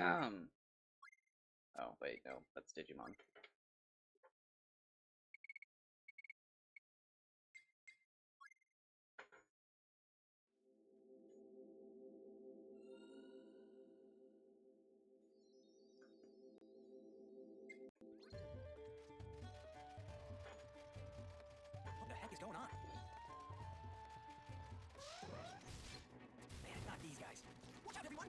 Oh, wait, no. That's Digimon. What the heck is going on? Man, not these guys. Watch out, everyone!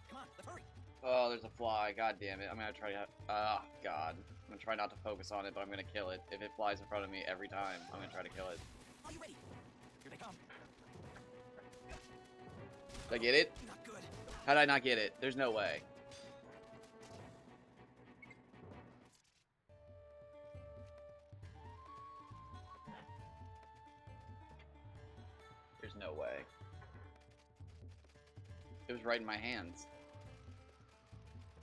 Come on, let's hurry! Oh, there's a fly. God damn it. I'm gonna try to... Oh, God. I'm gonna try not to focus on it, but I'm gonna kill it. If it flies in front of me every time, I'm gonna try to kill it. Are you ready? Here they come. Did I get it? Not good. How did I not get it? There's no way. There's no way. It was right in my hands.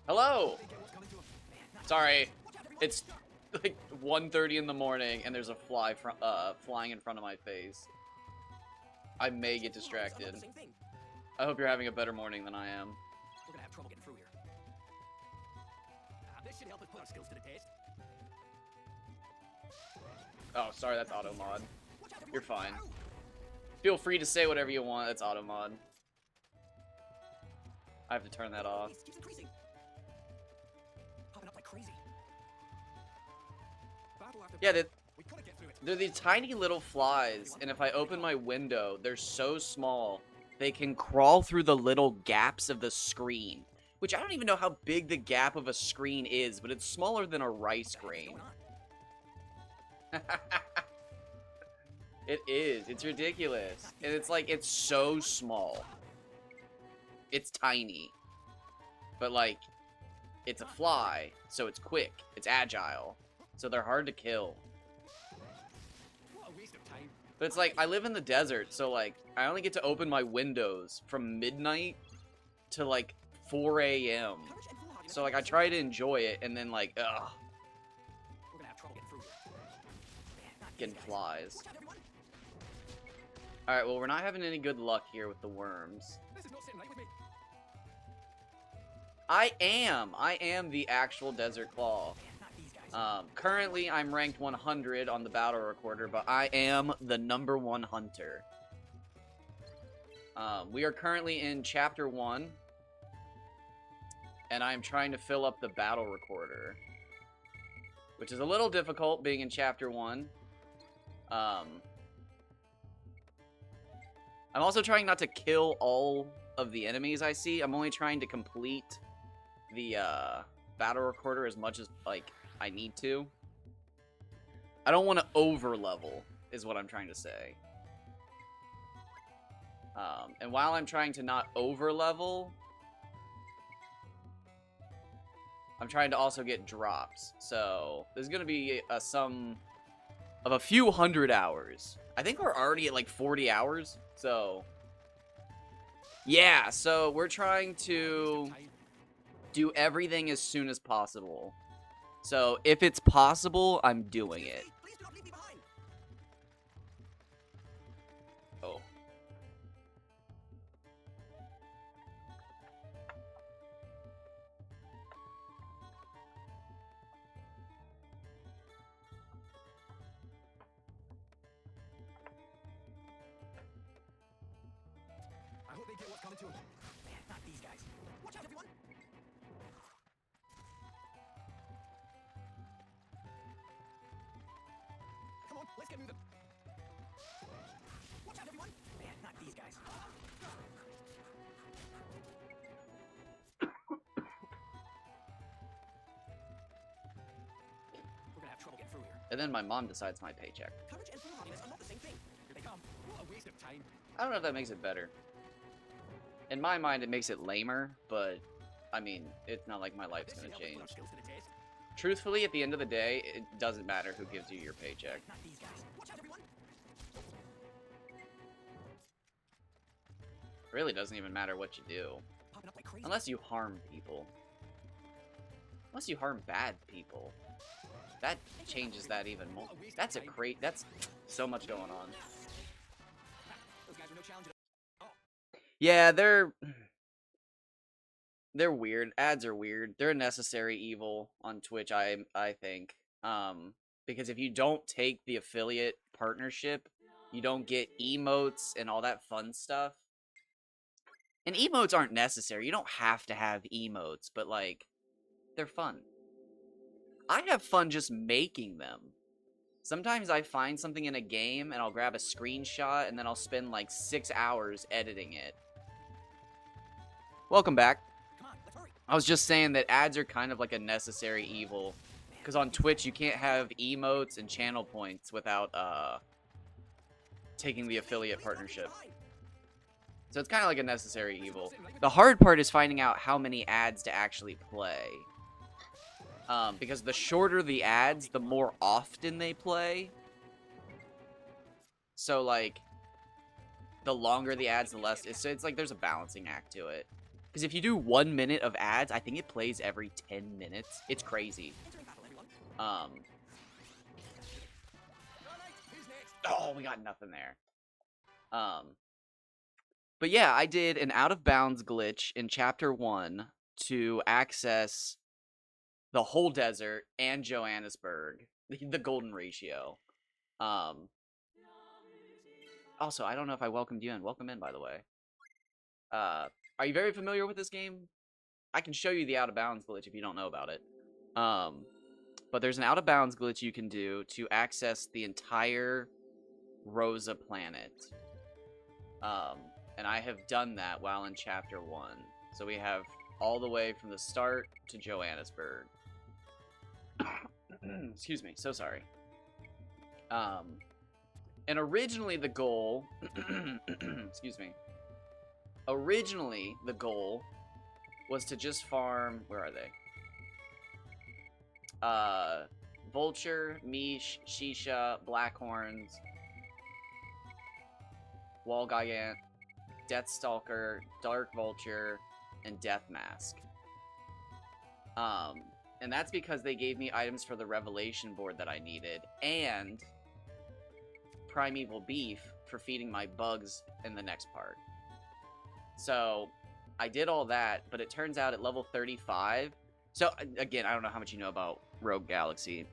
Hello! They get what's coming to them. Man, not Sorry. Watch out, everyone! It's like 1:30 in the morning and there's a fly flying in front of my face. I may get distracted. The same thing. I hope you're having a better morning than I am. We're gonna have trouble getting through here. This should help us put our skills to the test. Oh, sorry, that's auto mod. Watch out, everyone! You're fine. Ow! Feel free to say whatever you want, that's auto mod. I have to turn that off. It keeps increasing. Popping up like crazy. Battle after Yeah, battle. We couldn't get through it. they're these tiny little flies, and if I open my window, they're so small, they can crawl through the little gaps of the screen. Which I don't even know how big the gap of a screen is, but it's smaller than a rice What the heck is grain. going on? It is. It's ridiculous. And it's like, it's so small. It's tiny. But like, it's a fly, so it's quick. It's agile. So they're hard to kill. What a waste of time. But it's like, I live in the desert, so like, I only get to open my windows from midnight to like 4 a.m. Courage and foolhardy. So like, I try to enjoy it, and then like, ugh, We're gonna have trouble getting through here. Man, not these getting guys. flies. Watch out, everyone! Alright, well, we're not having any good luck here with the worms. This is not sitting right with me. I am the actual Desert Claw. Man, not these guys. Currently, I'm ranked 100 on the battle recorder, but I am the #1 hunter. We are currently in Chapter 1, and I'm trying to fill up the battle recorder, which is a little difficult being in Chapter 1. I'm also trying not to kill all of the enemies I see. I'm only trying to complete the battle recorder as much as like I need to. I don't want to over level is what I'm trying to say. And while I'm trying to not over level, I'm trying to also get drops. So there's gonna be a sum of a few hundred hours. I think we're already at like 40 hours. So yeah, so we're trying to do everything as soon as possible. So if it's possible, I'm doing it. Please do not leave me behind. Oh. I hope they get what's coming to them. Man, not these guys. Watch out, everyone! Come on, let's get moving. Watch out, everyone! Man, not these guys. We're gonna have trouble getting through here. And then my mom decides my paycheck. Courage and foolhardiness are not the same thing. Here they come. What a waste of time. I don't know if that makes it better. In my mind, it makes it lamer, but I mean, it's not like my life's This gonna should help us change. put our skills to the test. Truthfully, at the end of the day, it doesn't matter who gives you your paycheck. Not these guys. Watch out, everyone! It really doesn't even matter what you do. Popping up like crazy. Unless you harm people. Unless you harm bad people. That changes that even more. That's so much going on. Those guys are no challenge at all. Yeah, they're weird. Ads are weird. They're a necessary evil on Twitch, I think. Because if you don't take the affiliate partnership, you don't get emotes and all that fun stuff. And emotes aren't necessary. You don't have to have emotes, but like they're fun. I have fun just making them. Sometimes I find something in a game and I'll grab a screenshot and then I'll spend like 6 hours editing it. Welcome back. Come on, let's hurry. I was just saying that ads are kind of like a necessary evil. Because on Twitch, you can't have emotes and channel points without taking the affiliate partnership. So it's kind of like a necessary evil. The hard part is finding out how many ads to actually play. Because the shorter the ads, the more often they play. So, like, the longer the ads, the less. It's like there's a balancing act to it. Because if you do 1 minute of ads, I think it plays every 10 minutes. It's crazy. Entering battle, everyone. Who's next? Oh, we got nothing there. But yeah, I did an out of bounds glitch in chapter 1 to access the whole desert and Johannesburg, the golden ratio. Also, I don't know if I welcomed you in. Welcome in, by the way. Are you very familiar with this game? I can show you the out of bounds glitch if you don't know about it. But there's an out of bounds glitch you can do to access the entire Rosa planet. And I have done that while in chapter 1. So we have all the way from the start to Johannesburg. Excuse me, so sorry. And originally the goal, excuse me. Originally the goal was to just farm, where are they? Vulture, Mish, Shisha, Blackhorns, Wall Gigant, Deathstalker, Dark Vulture, and Death Mask. And that's because they gave me items for the Revelation board that I needed, and Primeval Beef for feeding my bugs in the next part. So, I did all that, but it turns out at level 35... So, again, I don't know how much you know about Rogue Galaxy,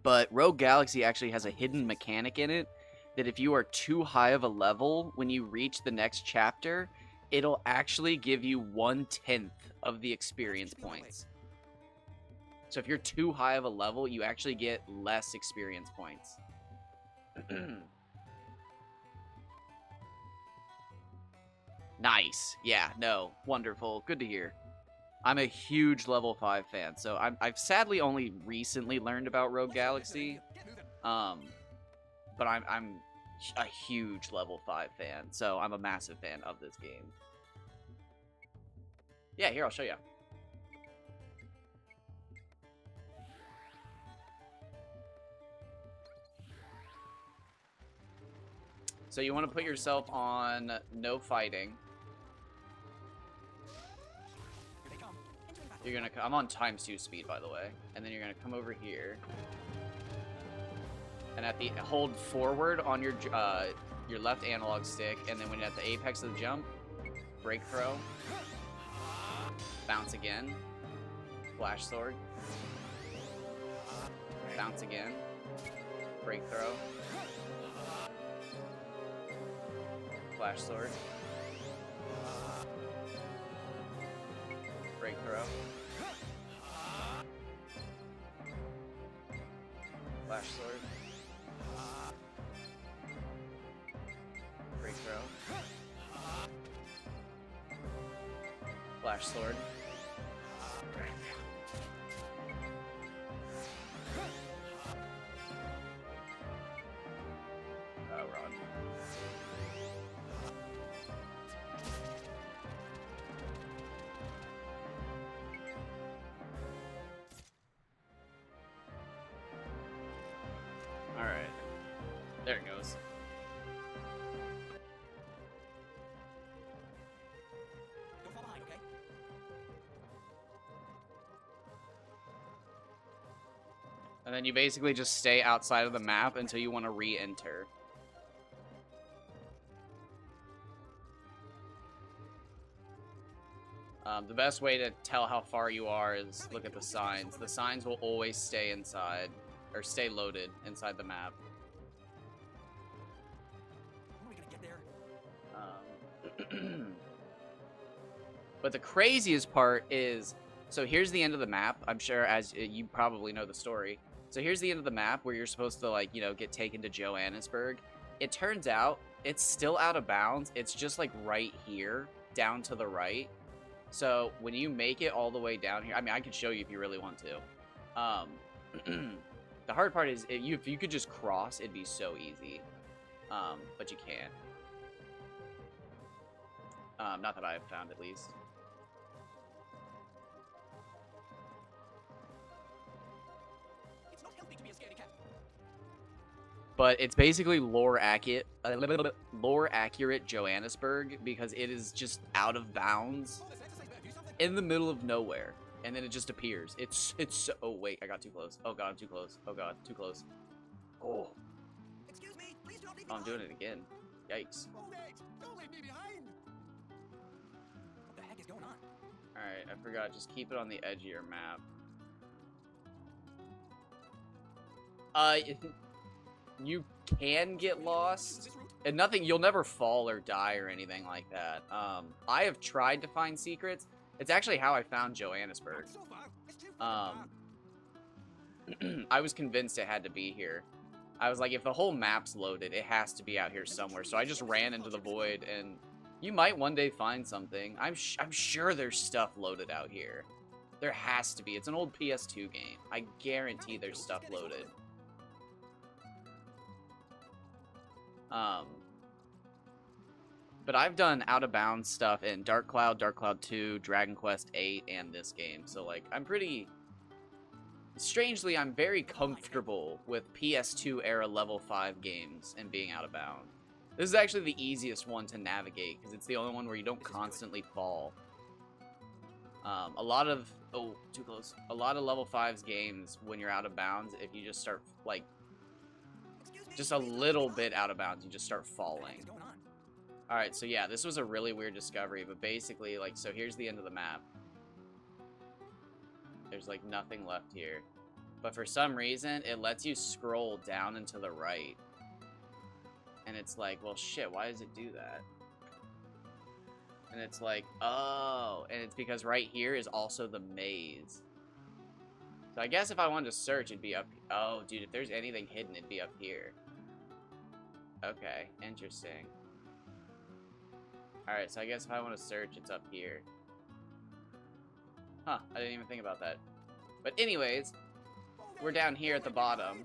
but Rogue Galaxy actually has a hidden mechanic in it that if you are too high of a level, when you reach the next chapter, it'll actually give you 1/10 of the experience points. So if you're too high of a level, you actually get less experience points. Nice. Yeah, no. Wonderful. Good to hear. I'm a huge level 5 fan, so I've sadly only recently learned about Rogue Galaxy. Get moving. But I'm a huge level 5 fan, so I'm a massive fan of this game. Yeah, here, I'll show you. So you want to put yourself on no fighting. Here they come. Entering battle. You're gonna. I'm on ×2 speed, by the way, and then you're gonna come over here, and at the hold forward on your left analog stick, and then when you're at the apex of the jump, break throw, bounce again, flash sword, bounce again, break throw, flash sword, break throw, flash sword, break throw, flash sword, run. Alright. There it goes. Don't fall behind, okay? And then you basically just stay outside of the map until you want to re-enter. The best way to tell how far you are is look at the signs. The signs will always stay inside, or stay loaded inside the map. When are we gonna get there? But the craziest part is, so here's the end of the map. I'm sure as you probably know the story. So here's the end of the map where you're supposed to, like, you know, get taken to Johannesburg. It turns out it's still out of bounds. It's just like right here, down to the right. So when you make it all the way down here, I mean, I could show you if you really want to. The hard part is if you could just cross, it'd be so easy. But you can't. Not that I've found, at least. It's not healthy to be a scaredy cat. But it's basically lore accurate Johannesburg because it is just out of bounds Oh, this exercise better do something. in the middle of nowhere, and then it just appears. It's so. Oh wait, I got too close. Oh god, I'm too close. Oh god, too close. Oh, Excuse me, please don't leave me oh I'm doing behind. it again. Yikes. Oh wait, don't leave me behind. What the heck is going on? All right, I forgot. Just keep it on the edge of your map. You can get lost. Use this route? And nothing, you'll never fall or die or anything like that. I have tried to find secrets. It's actually how I found Johannesburg. Not so far. It's too far. I was convinced it had to be here. I was like, if the whole map's loaded, it has to be out here somewhere. So I just ran into the void, and you might one day find something. I'm sure there's stuff loaded out here. There has to be. It's an old PS2 game. I guarantee there's stuff loaded. But I've done out of bounds stuff in Dark Cloud 2, Dragon Quest 8, and this game. So like I'm very comfortable with PS2 era level 5 games and being out of bounds. This is actually the easiest one to navigate because it's the only one where you don't constantly fall. A lot of too close. A lot of level 5's games when you're out of bounds, if you just start like Excuse me, just a please don't little leave me bit out of bounds, you just start behind. What the heck falling. is going on? Alright, so yeah, this was a really weird discovery, but basically, like, so here's the end of the map. There's, like, nothing left here. But for some reason, it lets you scroll down and to the right. And it's like, well, shit, why does it do that? And it's like, oh, and it's because right here is also the maze. So I guess if I wanted to search, it'd be up. Oh, dude, if there's anything hidden, it'd be up here. Okay, interesting. Alright, so I guess if I want to search, it's up here. Huh, I didn't even think about that. But anyways, we're down here at the bottom.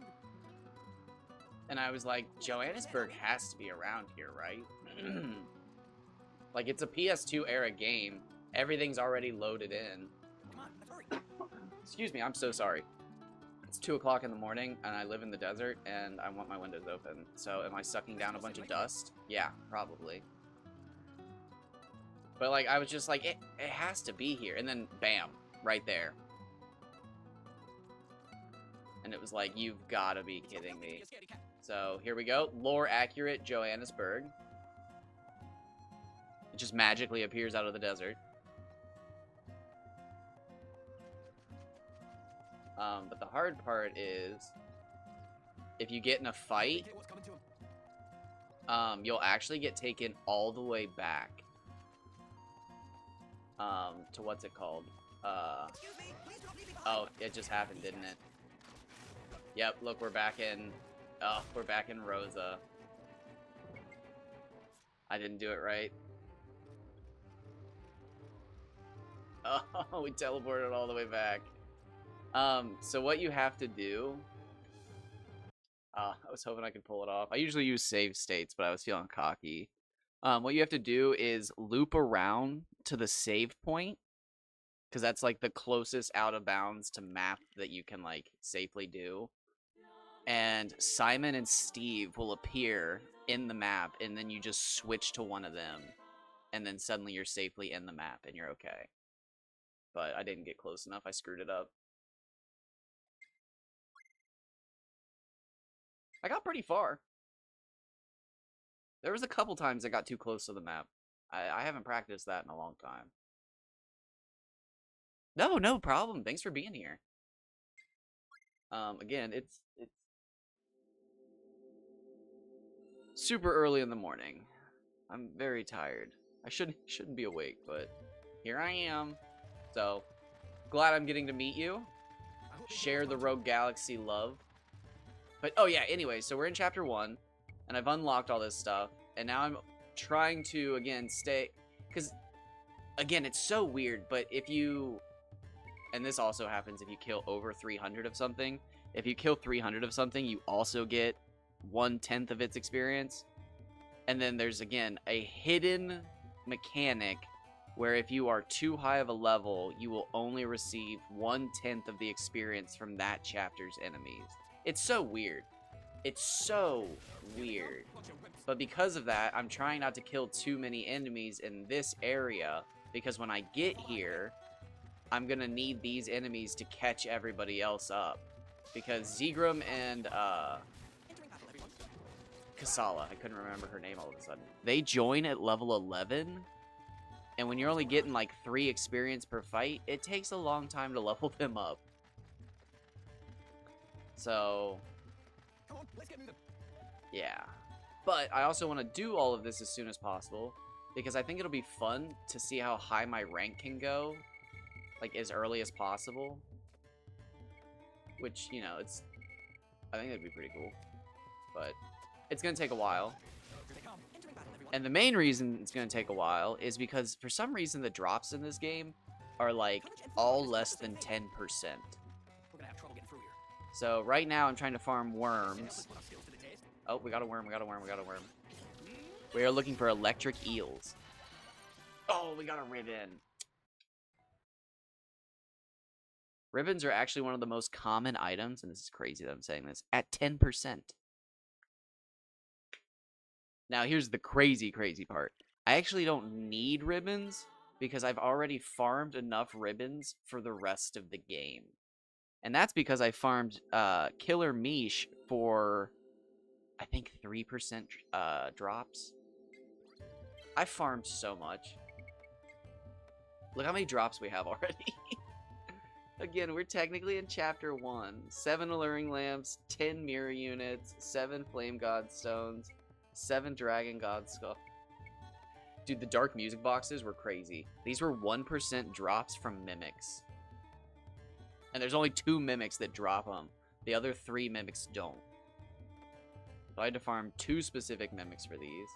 And I was like, Johannesburg has to be around here, right? Like, it's a PS2 era game. Everything's already loaded in. Come on, let's hurry. Excuse me, I'm so sorry. It's 2 o'clock in the morning, and I live in the desert, and I want my windows open. So am I sucking down a bunch of dust? Yeah, probably. But, like, I was just like, it has to be here. And then, bam, right there. And it was like, you've got to be It's not kidding healthy to me. be a scaredy cat. So, here we go. Lore accurate Johannesburg. It just magically appears out of the desert. But the hard part is, if you get in a fight, Think what's coming to him. you'll actually get taken all the way back. To what's it called? Excuse me, please don't leave me behind. Oh, it just happened, didn't it? Yep, look, we're back in, we're back in Rosa. I didn't do it right. Oh, we teleported all the way back. So what you have to do... I was hoping I could pull it off. I usually use save states, but I was feeling cocky. What you have to do is loop around to the save point, because that's like the closest out of bounds to map that you can like safely do. And Simon and Steve will appear in the map, and then you just switch to one of them, and then suddenly you're safely in the map and you're okay. But I didn't get close enough. I screwed it up. I got pretty far. There was a couple times I got too close to the map. I haven't practiced that in a long time. No, no problem. Thanks for being here. Again, it's super early in the morning. I'm very tired. I shouldn't be awake, but here I am. So, glad I'm getting to meet you. I hope you Share the respond Rogue Galaxy love. But oh yeah, anyway, so we're in chapter 1 and I've unlocked all this stuff and now I'm trying to again stay cuz again, it's so weird, but if you and this also happens if you kill over 300 of something. If you kill 300 of something, you also get 1/10 of its experience. And then there's again a hidden mechanic where if you are too high of a level, you will only receive 1/10 of the experience from that chapter's enemies. It's so weird. It's so weird. bunch of wimps. But because of that, I'm trying not to kill too many enemies in this area because when I get here, I'm gonna need these enemies to catch everybody else up. Because Zegram and Entering battle, everyone. Kasala, I couldn't remember her name all of a sudden. They join at level 11, and when you're only getting like 3 experience per fight, it takes a long time to level them up. So, Come on, let's get moving. yeah. But I also want to do all of this as soon as possible, because I think it'll be fun to see how high my rank can go, like as early as possible. Which, you know, I think that'd be pretty cool. But it's gonna take a while. Here they come. Entering battle, everyone. And the main reason it's going to take a while is because for some reason the drops in this game are like all less than 10%. We're gonna have trouble getting through here. So right now I'm trying to farm Let's worms. put our skills to the test. Oh, we got a worm, we got a worm, we got a worm. We are looking for electric eels. Oh, we got a ribbon. Ribbons are actually one of the most common items, and this is crazy that I'm saying this, at 10%. Now, here's the crazy part. I actually don't need ribbons because I've already farmed enough ribbons for the rest of the game. And that's because I farmed Killer Mish for, I think, 3% drops. I farmed so much. Look how many drops we have already. Again, we're technically in chapter 1. 7 alluring lamps, 10 mirror units, 7 flame god stones, 7 dragon god skull. Dude, the dark music boxes were crazy. These were 1% drops from mimics. And there's only 2 mimics that drop them. The other 3 mimics don't. So I had to farm 2 specific mimics for these.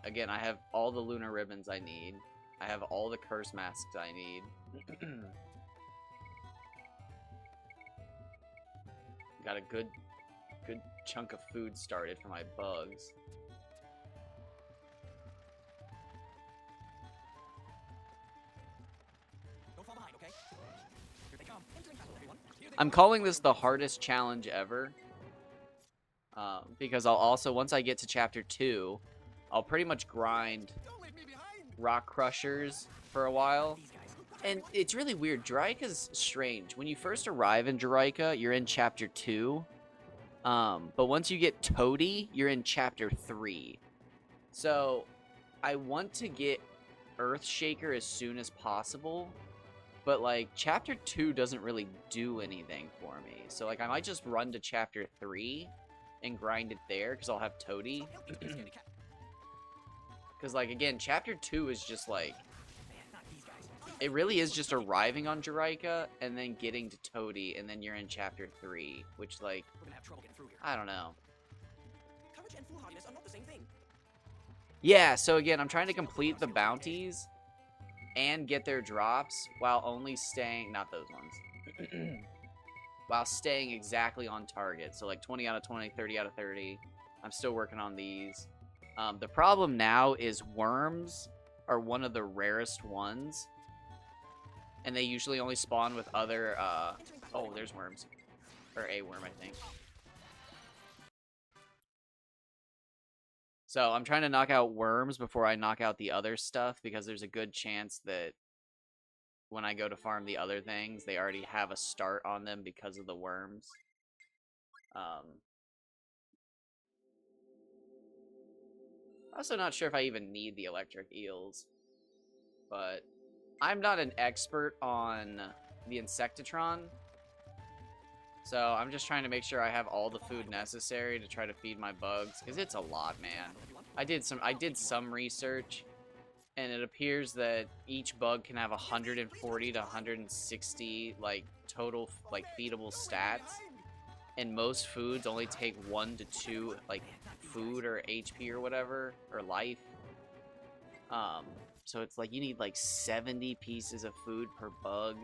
Again, I have all the lunar ribbons I need. I have all the curse masks I need. Got a good chunk of food started for my bugs. Don't fall behind, okay? Here they come. Entering battle, everyone. Here they I'm come. calling this the hardest challenge ever. Because I'll also, once I get to chapter 2, I'll pretty much grind Don't leave me behind. rock crushers for a while. These guys. And it's really weird. Jiraika's strange. When you first arrive in Jiraika, you're in chapter 2. But once you get Toady, you're in chapter 3. So, I want to get Earthshaker as soon as possible. But, like, chapter 2 doesn't really do anything for me. So, like, I might just run to chapter 3 and grind it there, because I'll have Toady. Stop helping me, scaredy cat. Because, like, again, chapter 2 is just, like, Man, not these guys. it really is just arriving on Jiraika and then getting to Toady, and then you're in chapter 3, which, like, We're gonna have trouble getting through here. I don't know. Courage and foolhardiness are not the same thing. Yeah, so again, I'm trying to complete the bounties and get their drops while only staying, not those ones, while staying exactly on target. So like 20 out of 20, 30 out of 30. I'm still working on these. The problem now is worms are one of the rarest ones. And they usually only spawn with other, Entering battle, oh, everyone. there's worms. Or a worm, I think. So I'm trying to knock out worms before I knock out the other stuff, because there's a good chance that when I go to farm the other things, they already have a start on them because of the worms. Also not sure if I even need the electric eels, but I'm not an expert on the Insectatron, so I'm just trying to make sure I have all the food necessary to try to feed my bugs, because it's a lot, man. I did some research, and it appears that each bug can have 140 to 160 like total like feedable stats, and most foods only take 1 to 2 like food or HP or whatever or life. So it's like you need like 70 pieces of food per bug.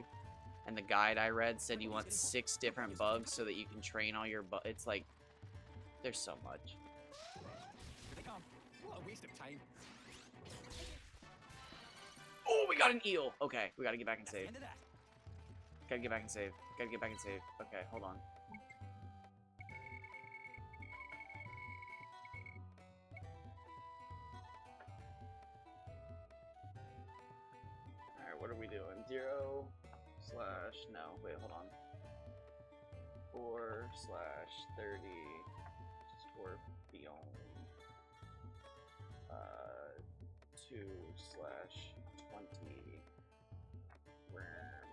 And the guide I read said you want 6 different bugs so that you can train all your bugs. It's like, there's so much. Here they come. What a waste of time. Oh, we got an eel. Okay, we gotta get back and That's the save. end of that. Gotta get back and save. Gotta get back and save. Okay, hold on. Alright, what are we doing? 0 slash, no, wait, hold on. 4 slash 30 Scorpion. 2 slash 20 Worm.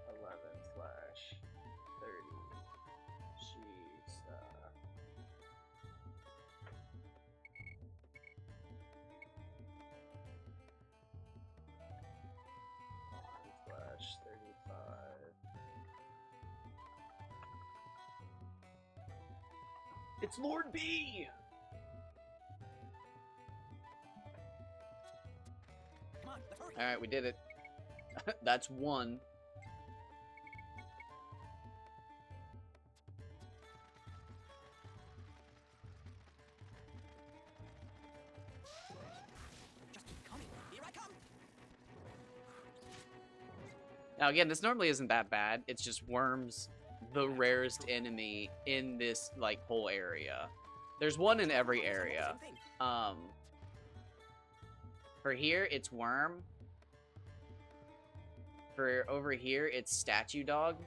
11 slash 30 Cheese. 1 slash 35. It's Lord B! Come on, let's hurry. Alright, we did it. That's 1. Just keep coming. Here I come. Now again, this normally isn't that bad. It's just worms, the rarest enemy in this like whole area. There's one in every area. Same thing. For here, it's worm. For over here, it's statue dog.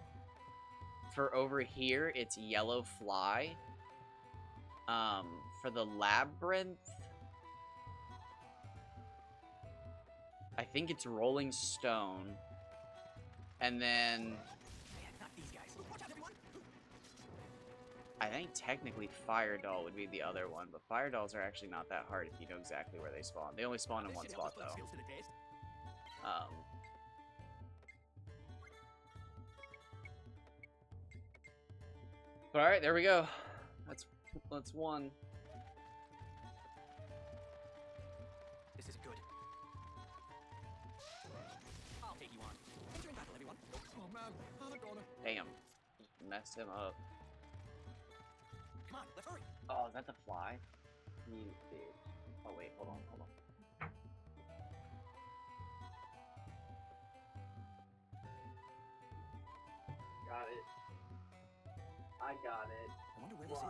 For over here, it's yellow fly. For the labyrinth, I think it's rolling stone. And then Man, not these guys. Watch out, everyone. I think technically fire doll would be the other one, but fire dolls are actually not that hard if you know exactly where they spawn. They only spawn in This one should help spot us put though. skills to the test. But all right, there we go. That's 1. This isn't good. I'll take you on. Enter in battle, everyone. Oh man, Anaconda. Damn, messed him up. Come on, let's hurry. Oh, is that the fly? You bitch. Oh wait, hold on. Got it. I got it. I wonder where this is.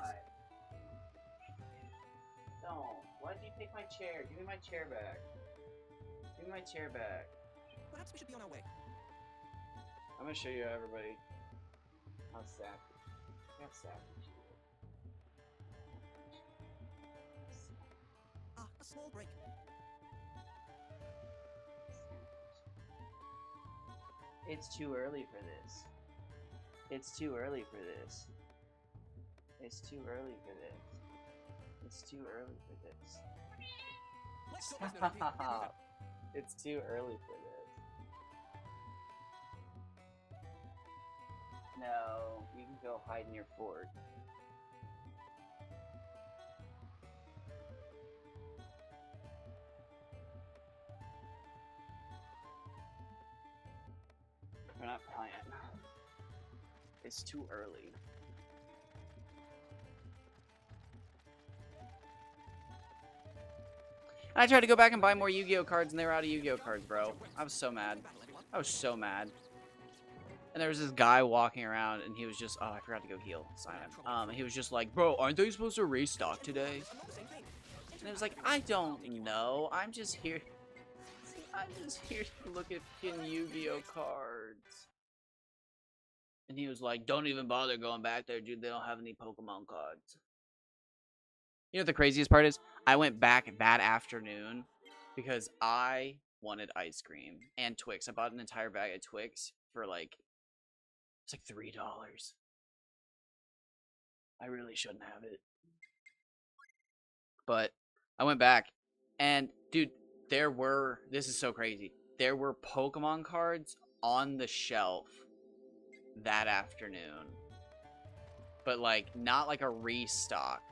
No. Why'd you take my chair? Give me my chair back. Give me my chair back. Perhaps we should be on our way. I'm gonna show you everybody how savage. How savage you are. Ah, a small break. It's too early for this. It's too early for this. It's too early for this. It's too early for this. Let's go, Mr. Luffy. Get moving. It's too early for this. No, you can go hide in your fort. We're not playing. It's too early. I tried to go back and buy more Yu-Gi-Oh cards and they were out of Yu-Gi-Oh cards, bro. I was so mad. Battle, everyone. I was so mad. And there was this guy walking around and he was just, oh, I forgot to go heal Simon. He was just like, bro, aren't they supposed to restock today? I'm not the same thing. And it was like, I don't know. I'm just here. I'm just here to look at fucking Yu-Gi-Oh cards. And he was like, don't even bother going back there, dude. They don't have any Pokemon cards. You know what the craziest part is? I went back that afternoon because I wanted ice cream and Twix. I bought an entire bag of Twix for like, it's like $3. I really shouldn't have it. But I went back and dude, this is so crazy. There were Pokemon cards on the shelf that afternoon. But like not like a restock.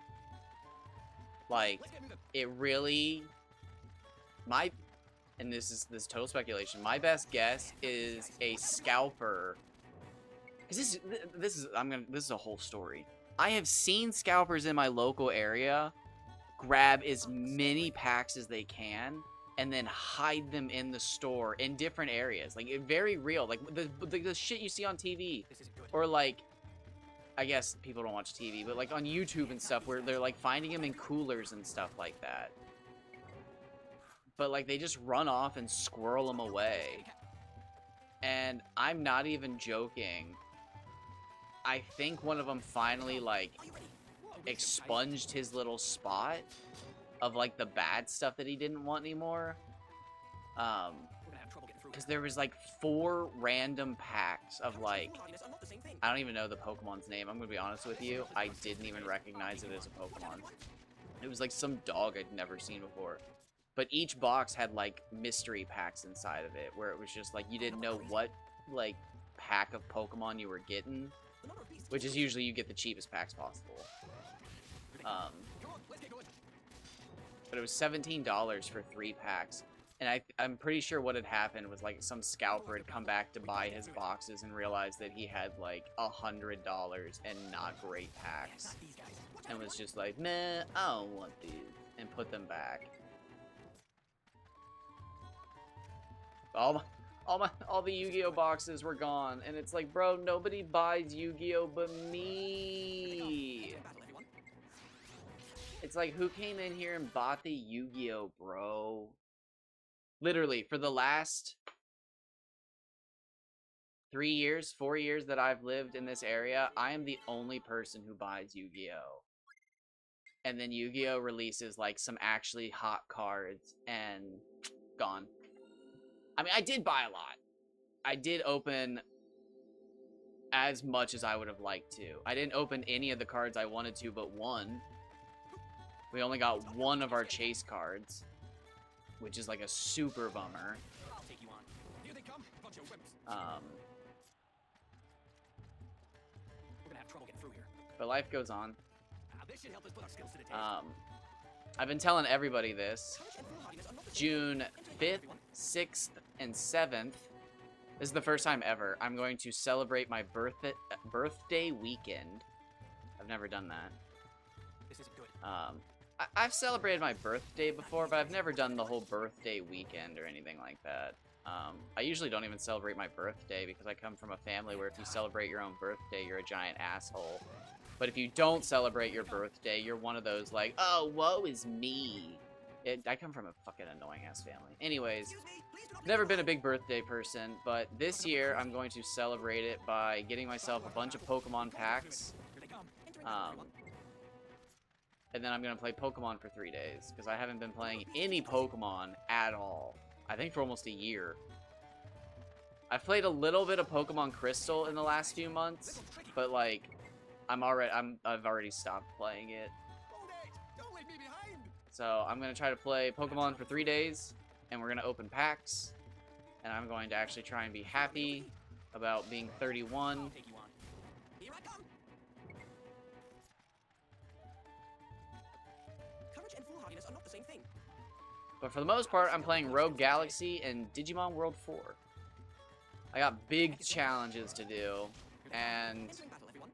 Like it really and this is total speculation. My best guess is a scalper. Cuz this is a whole story. I have seen scalpers in my local area grab as many packs as they can and then hide them in the store in different areas. Like very real. Like the shit you see on TV or like I guess people don't watch TV, but like on YouTube and stuff where they're like finding them in coolers and stuff like that. But like they just run off and squirrel them away. And I'm not even joking. I think one of them finally like expunged his little spot of like the bad stuff that he didn't want anymore. Because there was like 4 random packs of like, I don't even know the Pokemon's name. I'm gonna be honest with you. I didn't even recognize it as a Pokemon. It was like some dog I'd never seen before. But each box had like mystery packs inside of it, where it was just like you didn't know what like pack of Pokemon you were getting, which is usually you get the cheapest packs possible. But it was $17 for 3 packs. And I'm pretty sure what had happened was like some scalper had come back to buy his boxes and realized that he had like $100 and not great packs. And was just like, meh, I don't want these. And put them back. All the Yu-Gi-Oh boxes were gone. And it's like, bro, nobody buys Yu-Gi-Oh but me. It's like, who came in here and bought the Yu-Gi-Oh, bro? Literally, for the last 4 years that I've lived in this area, I am the only person who buys Yu-Gi-Oh! And then Yu-Gi-Oh! Releases, like, some actually hot cards, and gone. I mean, I did buy a lot. I did open as much as I would have liked to. I didn't open any of the cards I wanted to, but one. We only got one of our chase cards, which is like a super bummer. Here they come, bunch of wimps. We're gonna have trouble getting through here. But life goes on. This should help us put our skills to the test. I've been telling everybody this. June 5th, 6th, and 7th. This is the first time ever. I'm going to celebrate my birthday weekend. I've never done that. This isn't good. I've celebrated my birthday before, but I've never done the whole birthday weekend or anything like that. I usually don't even celebrate my birthday because I come from a family where if you celebrate your own birthday, you're a giant asshole. But if you don't celebrate your birthday, you're one of those like, oh, woe is me. I come from a fucking annoying ass family. Anyways, never been a big birthday person, but this year I'm going to celebrate it by getting myself a bunch of Pokemon packs. And then I'm going to play Pokemon for 3 days, because I haven't been playing any Pokemon at all. I think for almost a year. I've played a little bit of Pokemon Crystal in the last few months, but like, I've already stopped playing it. Don't leave me behind. So I'm going to try to play Pokemon for 3 days, and we're going to open packs, and I'm going to actually try and be happy about being 31. I'll take you on. Here I come. Courage and foolhardiness are not the same thing. But for the most part, I'm playing Rogue Galaxy and Digimon World 4. I got big challenges to do, and Entering battle, everyone.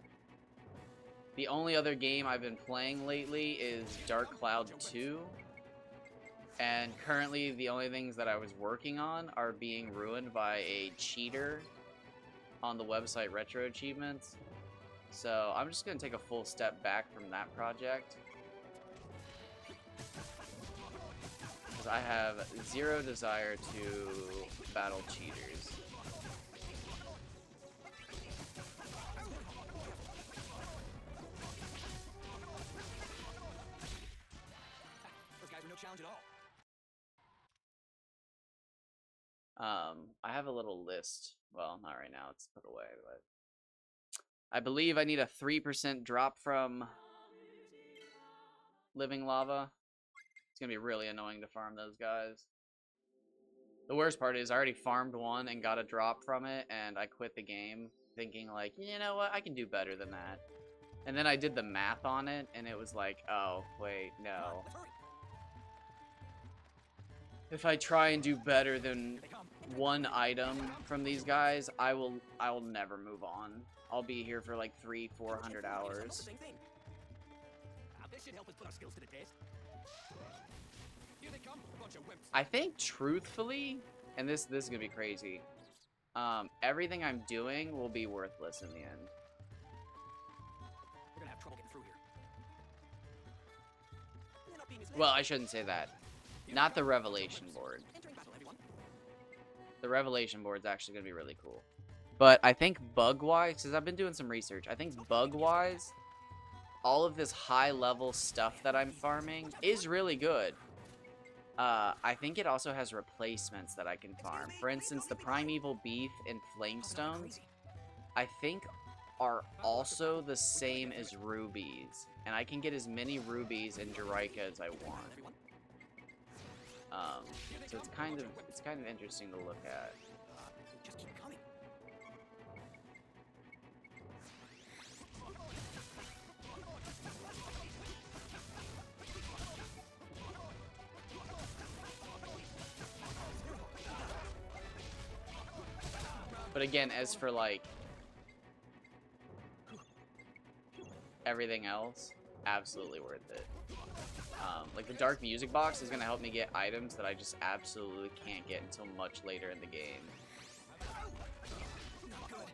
the only other game I've been playing lately is Dark Cloud 2. And currently, the only things that I was working on are being ruined by a cheater on the website Retro Achievements. So I'm just going to take a full step back from that project, because I have zero desire to battle cheaters. Those guys are no challenge at all. I have a little list. Well, not right now. It's put away, but I believe I need a 3% drop from Living Lava. It's gonna be really annoying to farm those guys. The worst part is I already farmed one and got a drop from it, and I quit the game thinking like, you know what, I can do better than that. And then I did the math on it, and it was like, oh, wait, no. Let's hurry. If I try and do better than one item from these guys, I will never move on. I'll be here for like 300-400 hours. Same thing. This should help us put our skills to the test. Here they come, bunch of wimps. I think truthfully, and this is gonna be crazy, everything I'm doing will be worthless in the end. We're gonna have trouble getting through here. You're not being misled. Well, I shouldn't say that. Not the Revelation board. Entering battle, everyone. The Revelation board's actually gonna be really cool. But I think bug-wise, because I've been doing some research, I think bug-wise, all of this high-level stuff that I'm farming is really good. I think it also has replacements that I can farm. For instance, the Primeval Beef and Flamestones, I think are also the same as rubies. And I can get as many rubies in Jerica as I want. Everyone. So it's kind of interesting to look at. Just keep coming. But again, as for like everything else, absolutely worth it. Like the dark music box is gonna help me get items that I just absolutely can't get until much later in the game.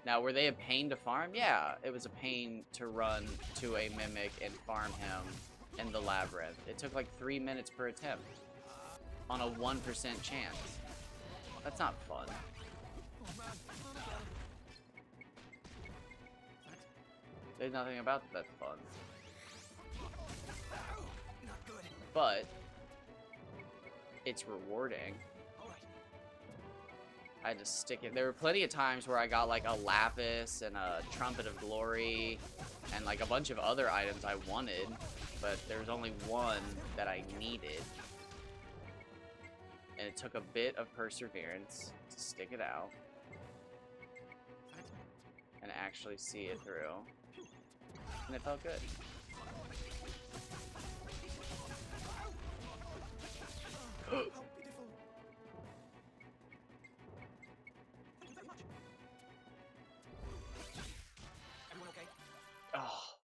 Now, were they a pain to farm? Yeah, it was a pain to run to a Mimic and farm him in the Labyrinth. It took like 3 minutes per attempt on a 1% chance. That's not fun. There's nothing about that that's fun. Not good. But it's rewarding. All right. I had to stick it. There were plenty of times where I got like a Lapis and a Trumpet of Glory and like a bunch of other items I wanted, but there was only one that I needed. And it took a bit of perseverance to stick it out and actually see it through. And it felt good. How pitiful. Thank you very much. Everyone okay? Oh.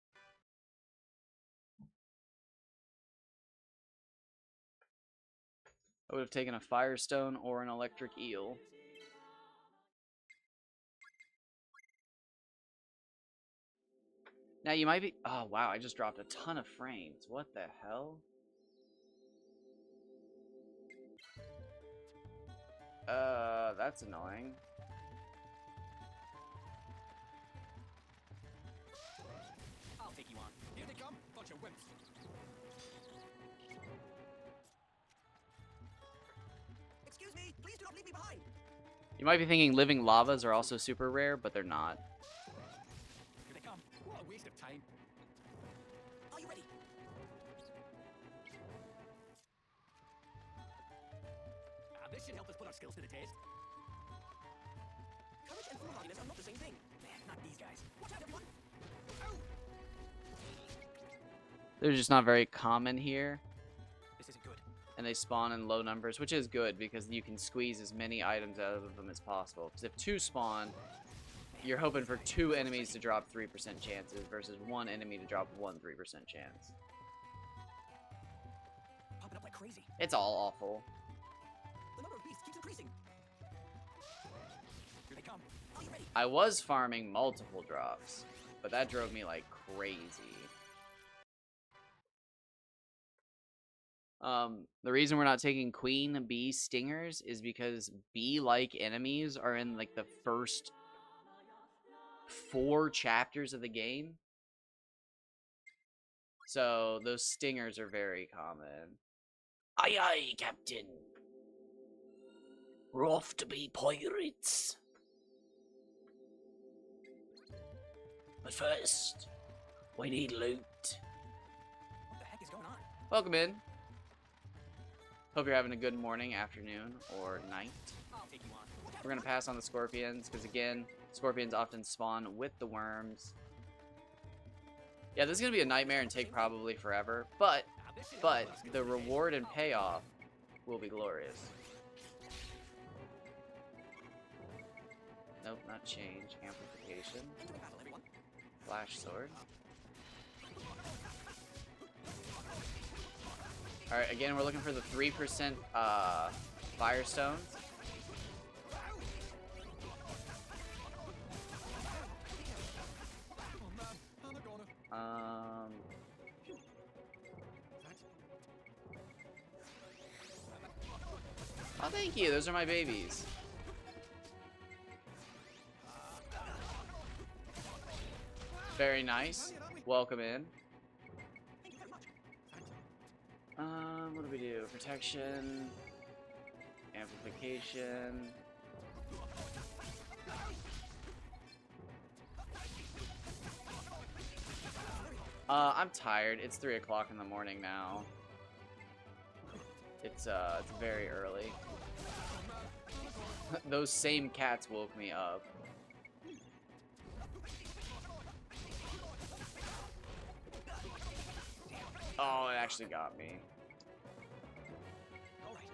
I would have taken a Firestone or an Electric Eel. Now you might be... Oh, wow, I just dropped a ton of frames. What the hell? That's annoying. I'll take you on. Here they come, bunch of wimps. Excuse me, please do not leave me behind. You might be thinking living lavas are also super rare, but they're not. Here they come. What a waste of time. Are you ready? This should help us put our skills to the test. Courage and foolhardiness are not the same thing. Man, not these guys. Watch out, everyone. Ow! They're just not very common here, This isn't good. and they spawn in low numbers, which is good because you can squeeze as many items out of them as possible. Because if 2 spawn, you're hoping for 2 enemies to drop 3% chances versus 1 enemy to drop 1 3% chance. Popping up like crazy. It's all awful. The number of beasts keeps increasing. Here they come. Are you ready? I was farming multiple drops, but that drove me like crazy. The reason we're not taking Queen Bee Stingers is because bee-like enemies are in like the first 4 chapters of the game. So those stingers are very common. Aye aye, Captain. We're off to be pirates. But first, we need loot. What the heck is going on? Welcome in. Hope you're having a good morning, afternoon, or night. I'll take you on. We're gonna pass on the scorpions, because again, scorpions often spawn with the worms. Yeah, this is gonna be a nightmare and take probably forever, but the reward and payoff will be glorious. Nope, not change. Amplification. Into battle, everyone. Flash sword. Alright, again, we're looking for the 3% Firestone. Oh man, I'm a goner. Thanks. Oh, thank you. Those are my babies. Very nice. Welcome in. Thank you very much. Thanks. What do we do? Protection, amplification. I'm tired. It's 3 o'clock in the morning now. It's very early. Those same cats woke me up. Oh, it actually got me. All right.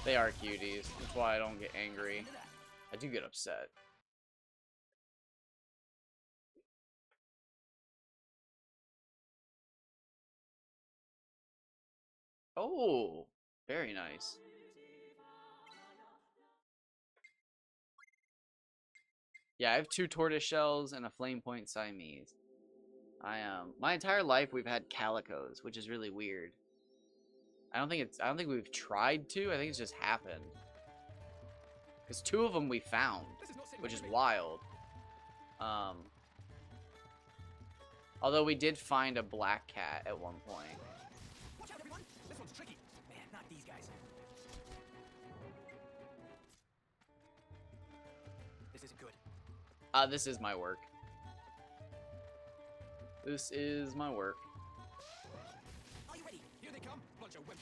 They are cuties. That's why I don't get angry. I do get upset. Oh, very nice. Yeah, I have 2 tortoise shells and a flame point Siamese. My entire life we've had calicos, which is really weird. I don't think we've tried to. I think it's just happened. Cuz 2 of them we found, This is not sitting which right is with me. wild. Although we did find a black cat at one point. Watch out, everyone. This one's tricky. Man, not these guys. This isn't good. This is my work. This is my work. Are you ready? Here they come. Bunch of wimps.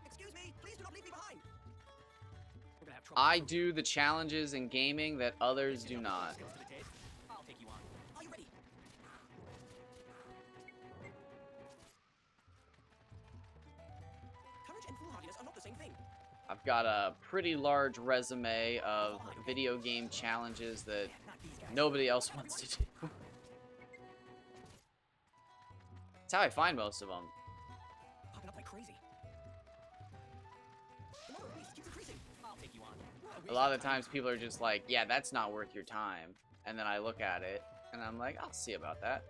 Excuse me. Please do not leave me behind. We're gonna have trouble. I do the challenges in gaming that others do not. Skills to the test. I'll take you on. Are you ready? Courage and foolhardiness are not the same thing. I've got a pretty large resume of video game challenges that Man, not these guys. nobody else wants to do. That's how I find most of them. Popping up like crazy. The number of beasts keeps increasing. I'll take you on. A lot of the times people are just like, yeah, that's not worth your time. And then I look at it and I'm like, I'll see about that.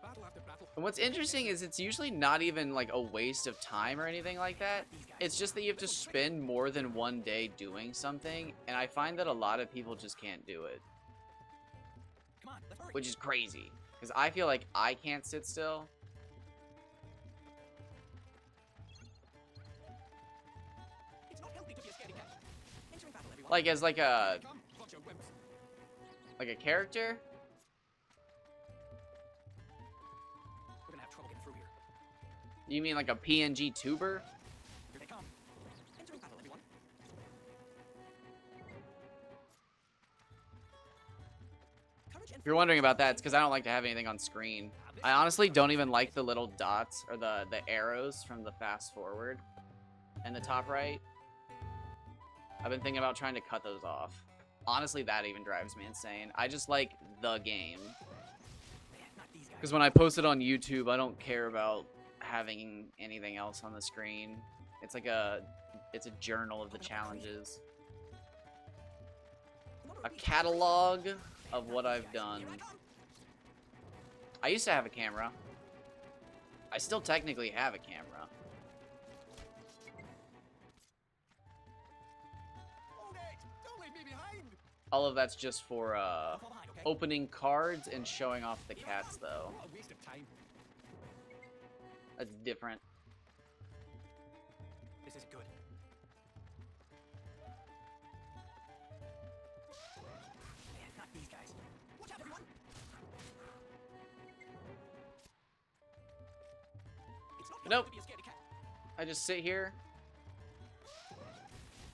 Battle after battle. And what's interesting is it's usually not even like a waste of time or anything like that. These guys. It's just that you have to spend more than one day doing something. And I find that a lot of people just can't do it, Come on, let's hurry. which is crazy. Because I feel like I can't sit still. It's not healthy to be a scaredy cat. Entering battle, everyone. Like as like Here a they come. Bunch of wimps. character. We're gonna have trouble getting through here. You mean like a PNG tuber? Here they come. Entering battle, everyone. Courage and If you're wondering about that, it's because I don't like to have anything on screen. I honestly don't even like the little dots or the arrows from the fast forward in the top right. I've been thinking about trying to cut those off. Honestly, that even drives me insane. I just like the game. Man, not these guys. Because when I post it on YouTube, I don't care about having anything else on the screen. It's like it's a journal of the challenges. The number of A beasts catalog Man, of not what these I've guys. done. Here I come. I used to have a camera. I still technically have a camera. Hold it! Don't leave me behind! All of that's just for Don't fall behind, okay? opening cards and showing off the cats, though. What a waste of time. That's different. This isn't good. Man, not these guys. Watch out, everyone! It's not Nope. to be a scaredy cat. I just sit here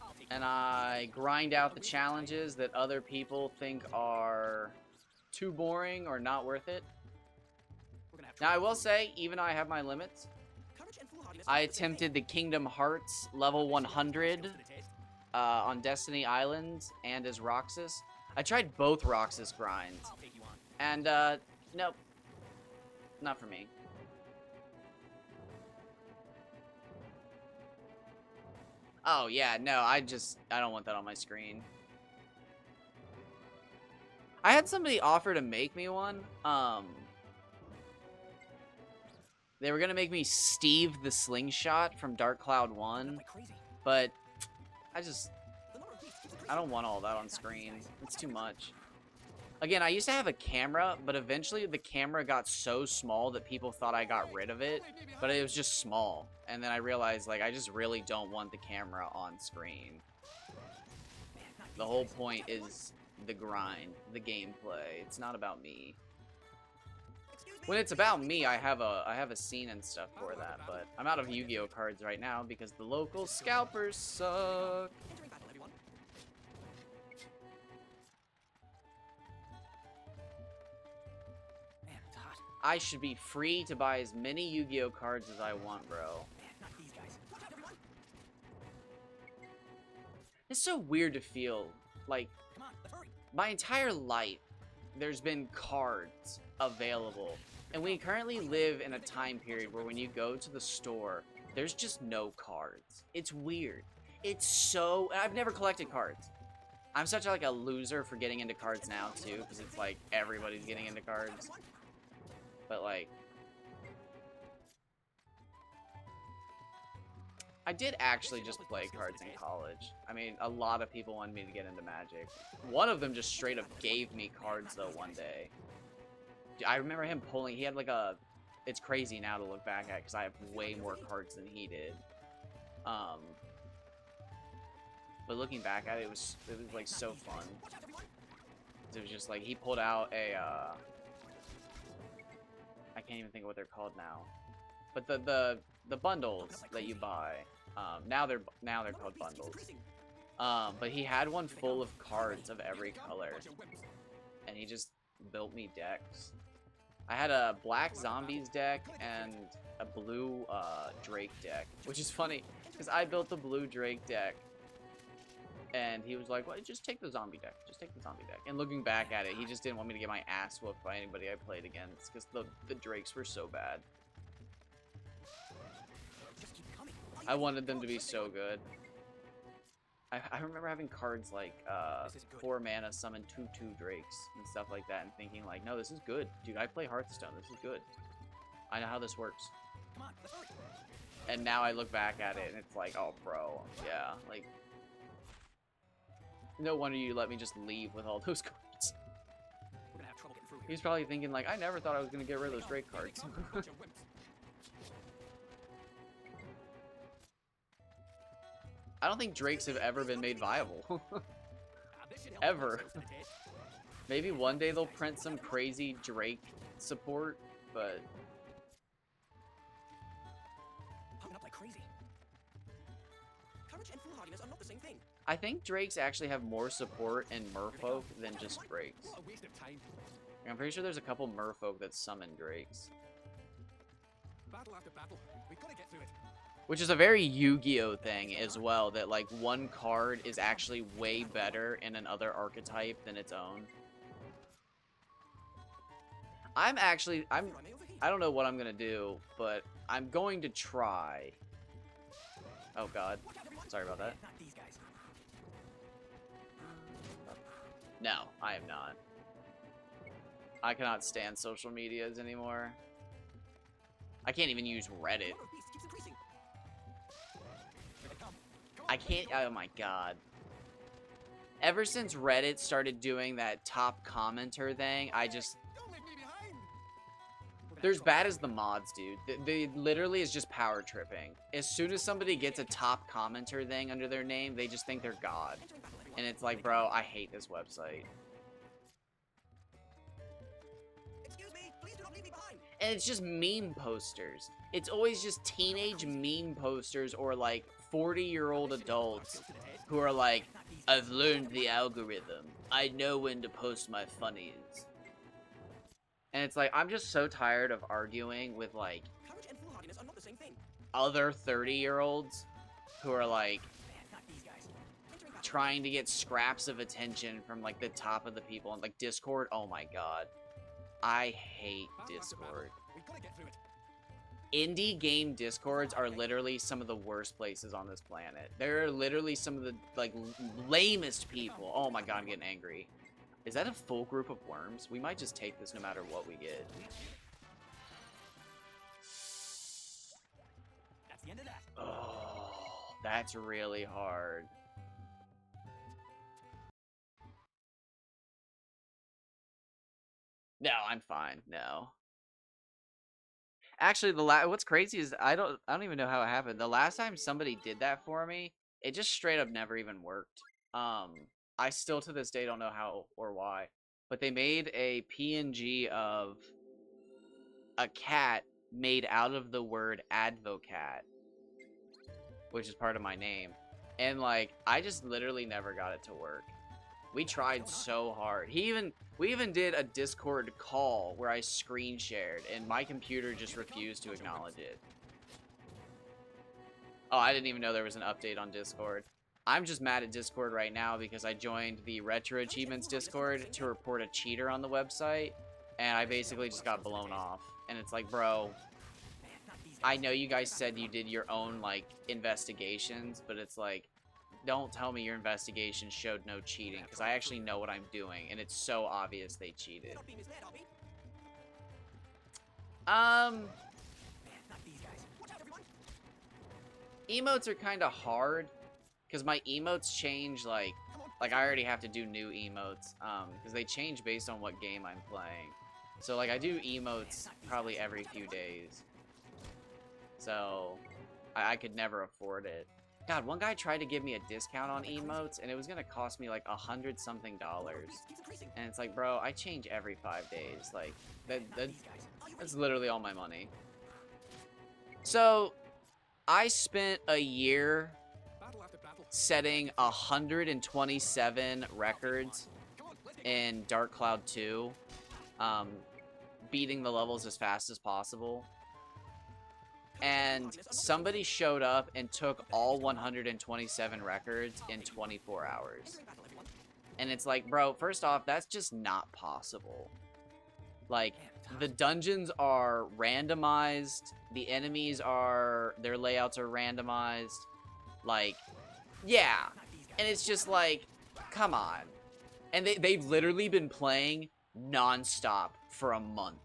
I'll take and I grind out the challenges that other people think are too boring or not worth it. We're gonna have Now, I trouble. will say, even though I have my limits, Courage and foolhardiness I are not the same attempted thing. the Kingdom Hearts level 100 Skills to the test. on Destiny Islands and as Roxas. I tried both Roxas grinds, I'll take you on. and nope, not for me. Oh yeah, no, I don't want that on my screen. I had somebody offer to make me one. They were gonna make me Steve the Slingshot from Dark Cloud Went 1, up like crazy. but The number of beasts keeps I increasing. don't want all that on Not these screen. guys. It's too much. Again, I used to have a camera, but eventually the camera got so small that people thought I got rid of it, but it was just small. And then I realized, like, I just really don't want the camera on screen. Man, not The these whole guys. point is the grind, the gameplay. It's not about me. Excuse me, When it's please about don't me, be I have a scene and stuff for that, but I'm out of Yu-Gi-Oh cards right now because the local scalpers suck. Entering battle, everyone. Man, it's hot. I should be free to buy as many Yu-Gi-Oh cards as I want, bro. Man, not these guys. Watch out, everyone. It's so weird to feel like Come on, let's hurry. my entire life there's been cards available, and we currently live in a time period where when you go to the store there's just no cards. It's weird. It's so I've never collected cards. I'm such like a loser for getting into cards now too, because it's like everybody's getting into cards, but like I did actually just play cards in college. I mean, a lot of people wanted me to get into Magic. One of them just straight up gave me cards, though, one day. I remember him pulling... He had, like, a... It's crazy now to look back at, because I have way more cards than he did. But looking back at it, it was like, so fun. Watch out, everyone. It was just, like, he pulled out a, I can't even think of what they're called now. But the bundles that you buy... now they're The called number of beasts keeps bundles. increasing. But he had one full of cards of every Here they come. color, Bunch of wimps. and he just built me decks. I had a black zombies deck and a blue Drake deck, which is funny because I built the blue Drake deck, and he was like, "Well, just take the zombie deck. Just take the zombie deck." And looking back at it, he just didn't want me to get my ass whooped by anybody I played against because the Drakes were so bad. Just keep coming. I wanted them to be so good. I remember having cards like This is good. 4 mana summon 2/2 Drakes and stuff like that, and thinking like, no, this is good, dude. I play Hearthstone. This is good. I know how this works. Come on, let's hurry. And now I look back at it and it's like, oh, bro, yeah, like, no wonder you let me just leave with all those cards. We're gonna have trouble getting through here. He's probably thinking like, I never thought I was gonna get rid of those Drake Here they cards. come. Bunch of wimps. I don't think Drakes have ever been made viable. This should help Ever. our skills to the test. Maybe one day they'll print some crazy Drake support, but Pumping up like crazy. Courage and foolhardiness are not the same thing. I think Drakes actually have more support in Merfolk than just Drakes. What a waste of time. I'm pretty sure there's a couple Merfolk that summon Drakes. Battle after battle. We've got to get through it. Which is a very Yu-Gi-Oh thing as well, that like one card is actually way better in another archetype than its own. I Fear I may overheat. I don't know what I'm gonna do, but I'm going to try. Oh god. Watch out, everyone. Sorry about that. Not these guys. No, I am not. I cannot stand social medias anymore. I can't even use Reddit. The number of beasts keeps increasing. Here they come. Go I on, can't, go. oh my god. ever since Reddit started doing that top commenter thing, I just... Don't leave me behind. They're as bad as the mods, dude. They literally is just power tripping. As soon as somebody gets a top commenter thing under their name, they just think they're God. Entering battle, everyone. And it's like, bro, I hate this website. Excuse me, please do not leave me behind. And it's just meme posters. It's always just teenage meme posters or like 40-year-old adults who are like, I've learned the algorithm. I know when to post my funnies. And it's like, I'm just so tired of arguing with like Courage and foolhardiness are not the same thing. other 30-year-olds who are like Not these guys. Entering battle. trying to get scraps of attention from like the top of the people on like Discord. Oh my god. I hate Battle after battle. Discord. We've got to get through it. Indie game discords are literally some of the worst places on this planet. They're literally some of the like lamest people. Oh my god, I'm getting angry. Is that a full group of worms? We might just take this no matter what we get. That's the end of that. Oh, that's really hard. No, I'm fine. No. Actually, what's crazy is I don't even know how it happened. The last time somebody did that for me, it just straight up never even worked. I still to this day don't know how or why. But they made a PNG of a cat made out of the word advocat, which is part of my name. And like, I just literally never got it to work. We tried so hard. We even did a Discord call where I screen shared and my computer just refused to acknowledge it. Oh, I didn't even know there was an update on Discord. I'm just mad at Discord right now because I joined the Retro Achievements Discord to report a cheater on the website, and I basically just got blown off. And it's like, bro, I know you guys said you did your own, like, investigations, but it's like, don't tell me your investigation showed no cheating, because I actually know what I'm doing, and it's so obvious they cheated. Not be misled, are we? Not these guys. Watch out, everyone. Emotes are kind of hard, because my emotes change, like I already have to do new emotes, because they change based on what game I'm playing. So, like, I do emotes probably every few days. So, I could never afford it. God, one guy tried to give me a discount on emotes, and it was gonna cost me like $100-something. Keeps increasing. And it's like, bro, I change every 5 days. Like, These guys. Are you that's ready? literally all my money. So, I spent a year Battle after battle. setting 127 records Come on, let's in Dark Cloud 2, beating the levels as fast as possible. And somebody showed up and took all 127 records in 24 hours. Entering battle, everyone. And it's like, bro, first off, that's just not possible. Like, the dungeons are randomized, the enemies are, their layouts are randomized. Like, yeah. Not these guys. And it's just like, come on. And they've literally been playing non-stop for a month.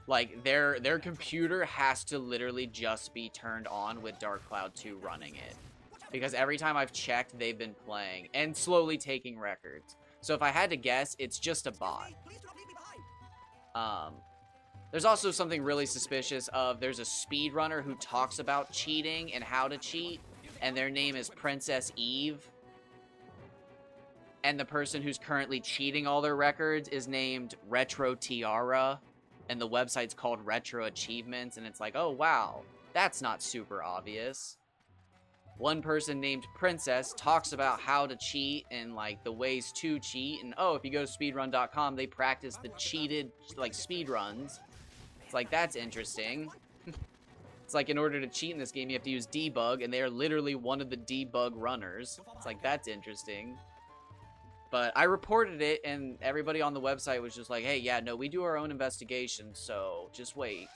Like, their computer has to literally just be turned on with Dark Cloud 2 running it. Because every time I've checked, they've been playing and slowly taking records. So if I had to guess, it's just a bot. Please do not leave me behind. There's also something really suspicious of, there's a speedrunner who talks about cheating and how to cheat, and their name is Princess Eve. And the person who's currently cheating all their records is named Retro Tiara, and the website's called Retro Achievements, and it's like, oh wow, that's not super obvious. One person named Princess talks about how to cheat and like the ways to cheat, and oh, if you go to speedrun.com, they practice the cheated like speedruns. It's like, that's interesting. It's like, in order to cheat in this game, you have to use debug, and they are literally one of the debug runners. It's like, that's interesting. But I reported it, and everybody on the website was just like, hey, yeah, no, we do our own investigation, so just wait.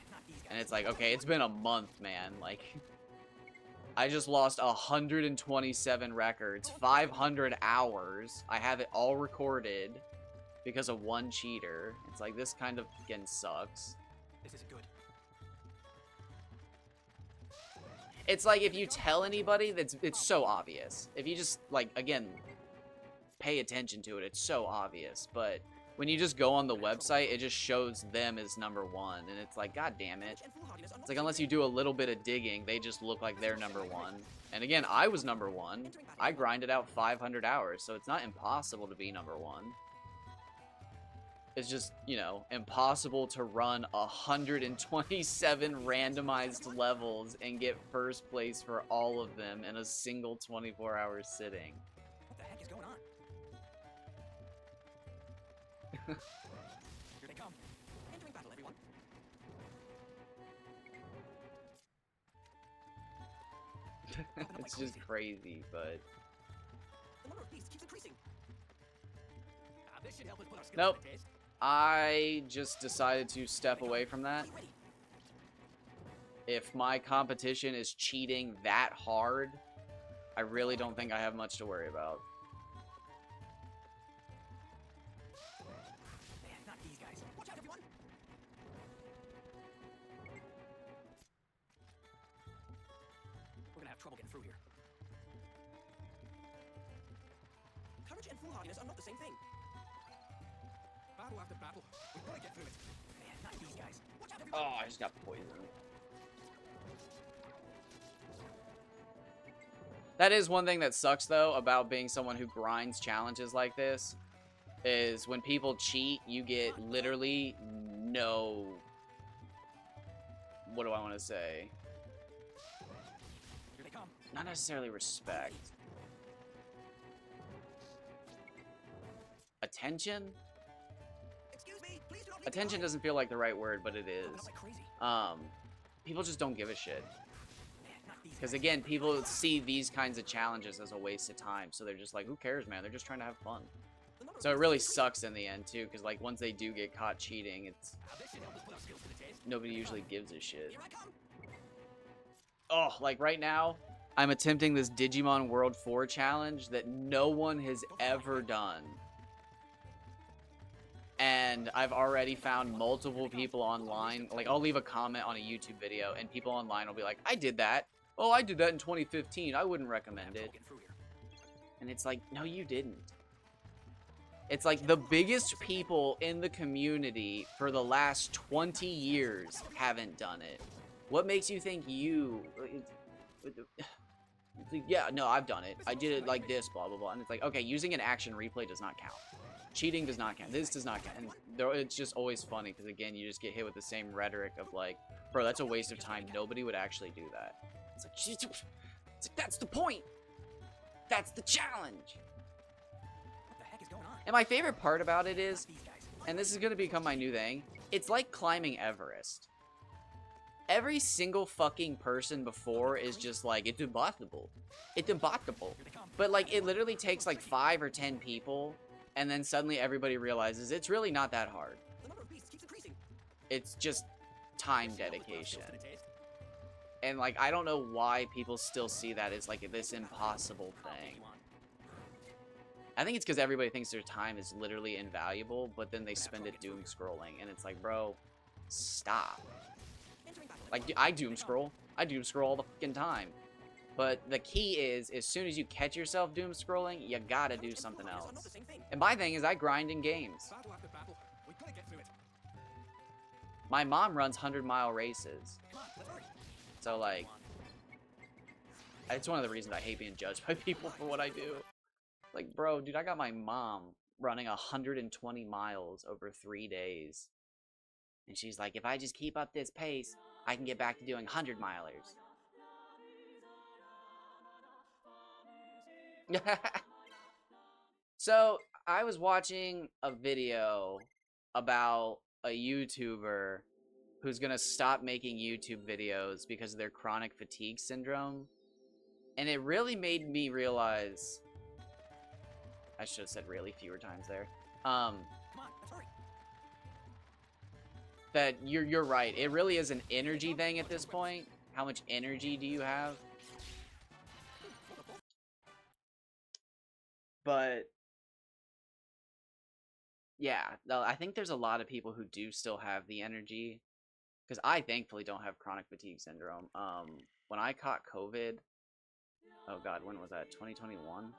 Not these guys. And it's like, okay, it's been a month, man. Like, I just lost 127 records, 500 hours. I have it all recorded because of one cheater. It's like, this kind of, again, sucks. This isn't good. It's like if you tell anybody, it's so obvious. If you just, like, again, pay attention to it, it's so obvious. But when you just go on the website, it just shows them as number one. And it's like, god damn it. It's like, unless you do a little bit of digging, they just look like they're number one. And again, I was number one. I grinded out 500 hours, so it's not impossible to be number one. It's just, you know, impossible to run 127 randomized levels and get first place for all of them in a single 24-hour sitting. What the heck is going on? Here they come. Entering battle, everyone. It's just crazy, but... The number of beasts keeps increasing. This should help us put our skills Nope. to the test. I just decided to step away from that. Get ready. If my competition is cheating that hard, I really don't think I have much to worry about. Man, not these guys. Watch out, everyone. We're gonna have trouble getting through here. Courage and foolhardiness are not the same thing. Battle after battle. We've got to get through it. Man, not these guys. Watch out, everyone. Oh, I just got poisoned. That is one thing that sucks, though, about being someone who grinds challenges like this, is when people cheat, you get literally no... What do I want to say? Here they come. Not necessarily respect. Attention? Excuse me, please do not leave me Attention behind. doesn't feel like the right word, but it Open up is. like crazy. People just don't give a shit. Man, not these Because guys. again, people see these kinds of challenges as a waste of time, so they're just like, who cares, man? They're just trying to have fun. The number of So it beasts really keeps increasing. sucks in the end, too, because like once they do get caught cheating, it's This should help us put our skills to the test. nobody usually gives a shit. Here I come. Oh, like right now, I'm attempting this Digimon World 4 challenge that no one has ever done. And I've already found multiple people online. Like, I'll leave a comment on a YouTube video, and people online will be like, I did that. Oh, I did that in 2015. I wouldn't recommend it. Getting through here. And it's like, no, you didn't. It's like the biggest people in the community for the last 20 years haven't done it. What makes you think you... It's like, yeah, no, I've done it. I did it like this, blah, blah, blah. And it's like, okay, using an action replay does not count. Cheating does not count. This does not count. And it's just always funny because, again, you just get hit with the same rhetoric of like, bro, that's a waste of time. Nobody would actually do that. It's like, that's the point. That's the challenge. What the heck is going on? And my favorite part about it is, Not these guys. and this is going to become my new thing, it's like climbing Everest. Every single fucking person before is just like, it's impossible. It's impossible. Here they come. But like, it literally takes like 5 or 10 people, and then suddenly everybody realizes it's really not that hard. The number of beasts keeps increasing. It's just time This should help us put our dedication. skills to the test. And like, I don't know why people still see that as like this impossible thing. I think it's because everybody thinks their time is literally invaluable, but then they spend it doom scrolling, and it's like, bro, stop. Entering battle, Like, everyone. I doom scroll. I doom scroll all the fucking time. But the key is, as soon as you catch yourself doom scrolling, you gotta do Courage and something foolhardiness are not else. the same thing. And my thing is, I grind in games. Battle after battle. We've got to get through it. My mom runs 100-mile races. Come on, let's hurry. So, like, it's one of the reasons I hate being judged by people for what I do. Like, bro, dude, I got my mom running 120 miles over 3 days. And she's like, if I just keep up this pace, I can get back to doing 100-milers. So, I was watching a video about a YouTuber who's gonna stop making YouTube videos because of their chronic fatigue syndrome. And it really made me realize... I should have said really fewer times there. Come on, let's hurry. That you're right. It really is an energy thing at this point. How much energy do you have? But yeah, no, I think there's a lot of people who do still have the energy. Because I thankfully don't have chronic fatigue syndrome. when I caught COVID, oh god, when was that? 2021?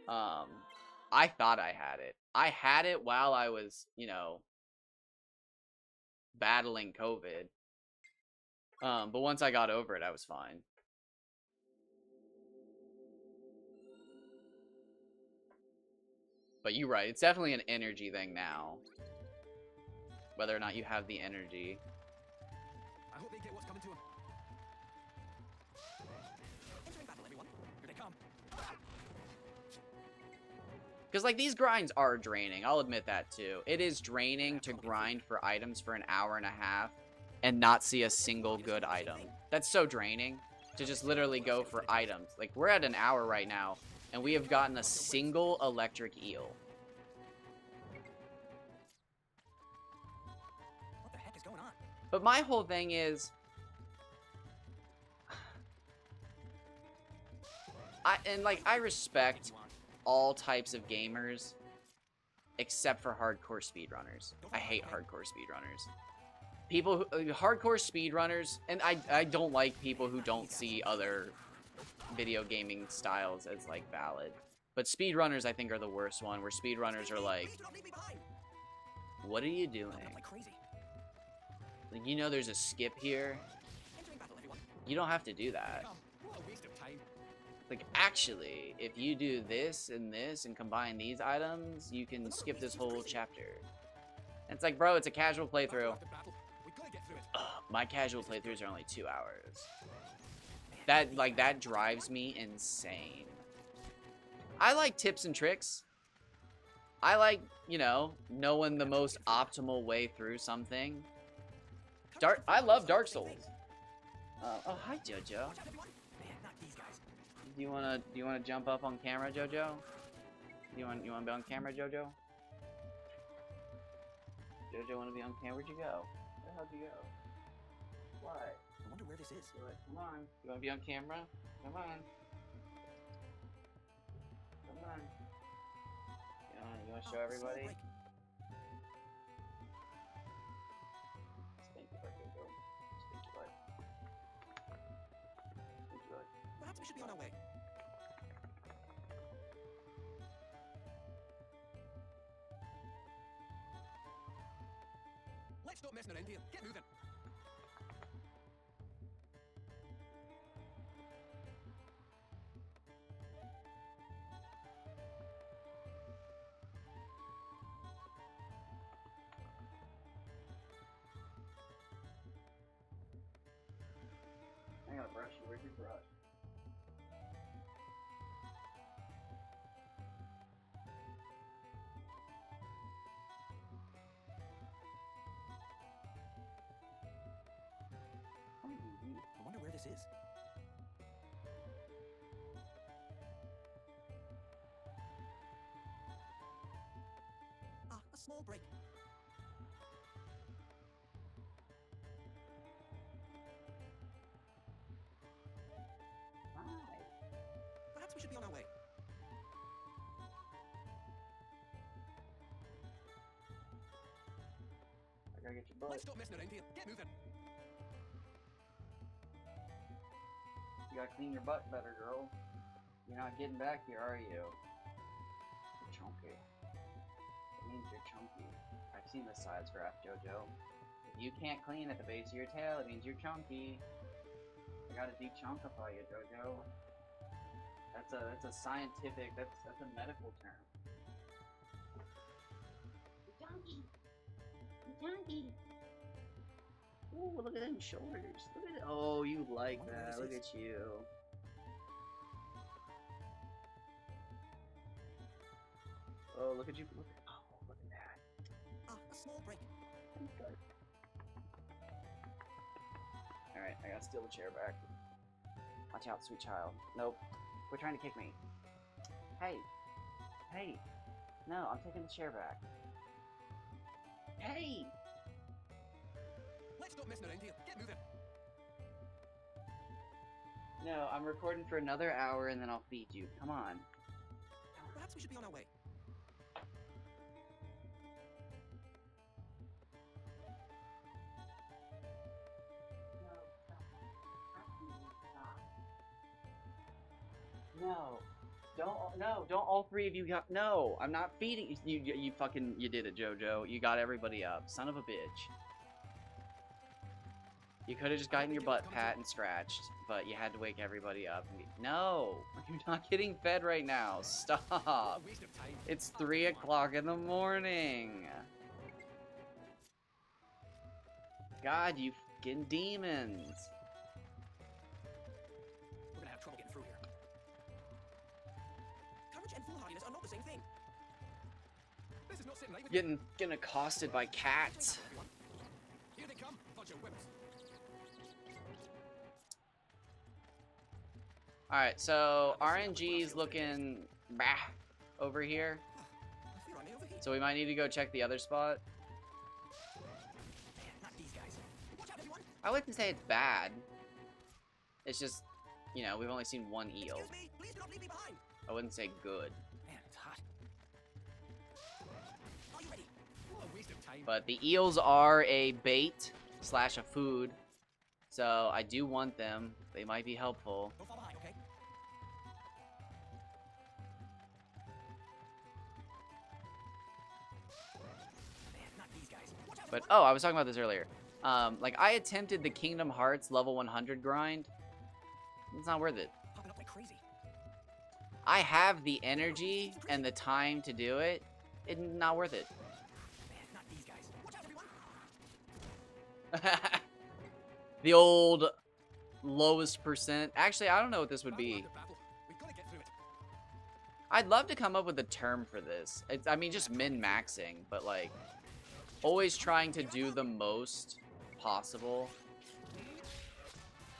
I thought I had it. I had it while I was, you know, battling COVID. But once I got over it, I was fine. But you're right, it's definitely an energy thing now. Whether or not you have the energy. I hope they get what's coming to them. Entering battle, everyone. Here they come. Because, like, these grinds are draining. I'll admit that, too. It is draining to grind for items for an hour and a half and not see a single good item. That's so draining to just literally go for items. Like, we're at an hour right now, and we have gotten a single electric eel. What the heck is going on? But my whole thing is... I respect all types of gamers except for hardcore speedrunners. I hate hardcore speedrunners. People who hardcore speedrunners, and I don't like people who don't see other video gaming styles as like valid. But speedrunners I think are the worst one, where speedrunners are like, Please do not leave me behind. what are you doing? I'm like crazy. Like, you know there's a skip here. Entering battle, everyone. You don't have to do that. Come. What a waste of time. Like, actually, if you do this and combine these items, you can skip this whole chapter. And it's like, bro, it's a casual playthrough. After battle, we gotta get through it. My casual playthroughs are only 2 hours. That drives me insane. I like tips and tricks. I like, you know, knowing the most optimal way through something. I love Dark Souls. Oh, hi, Jojo. Watch out, everyone. Man, not these guys. Do you wanna jump up on camera, Jojo? You wanna be on camera, Jojo? Jojo wanna be on camera? Where'd you go? Where the hell'd you go? What? I wonder where this is. Come on. You wanna be on camera? Come on. Come on. You wanna show everybody? Stinky butt, Jojo. Stinky butt. Stinky butt. Perhaps we should be on our way. Let's stop messing around here. Get moving. I gotta brush you. Where's your brush? I wonder where this is. Ah, a small break. Hi. Perhaps we should be on our way. I gotta get your butt. Let's stop messing around here. Get moving. You gotta clean your butt better, girl. You're not getting back here, are you? You're chunky. It means you're chunky. I've seen the size graph, Jojo. If you can't clean at the base of your tail, it means you're chunky. I gotta de-chunkify you, Jojo. That's a scientific, that's a medical term. You're chunky. You're chunky. Ooh, look at them shoulders. Look at it. Oh, you like Wonder where that. this Look is. at you. Oh, look at you. Look at, oh, look at that. Ah, a small break. Alright, I gotta steal the chair back. Watch out, sweet child. Nope. Quit trying to kick me. Hey. Hey. No, I'm taking the chair back. Hey! Let's stop messing around here. Get moving. No, I'm recording for another hour and then I'll feed you. Come on. Perhaps we should be on our way. No. Don't all three of you got, no, I'm not feeding, you fucking, you did it, Jojo. You got everybody up, son of a bitch. You could have just gotten your butt pat and scratched, but you had to wake everybody up. No, you're not getting fed right now, stop. It's 3 o'clock in the morning. God, you fucking demons. We're gonna have trouble getting through here. Courage and foolhardiness are not the same thing. This is not sitting right with Getting accosted by cats. Here they come, bunch of wimps. Alright, so RNG's looking bah over here. I fear I may overheat. So we might need to go check the other spot. Man, not these guys. Watch out, everyone. I wouldn't say it's bad. It's just, you know, we've only seen one eel. Excuse me, please do not leave me behind. I wouldn't say good. Man, it's hot. Are you ready? What a waste of time. But the eels are a bait slash a food. So I do want them. They might be helpful. Don't fall behind, okay? Man, not these guys. Watch out, But, everyone. oh, I was talking about this earlier. Like, I attempted the Kingdom Hearts level 100 grind. It's not worth it. Popping up like crazy. I have the energy and the time to do it. It's not worth it. Man, not these guys. Watch out, everyone. The old lowest percent. Actually, I don't know what this would be. Battle after battle. We've got to get through it. I'd love to come up with a term for this. I mean, just min-maxing, but like, always trying to do the most possible.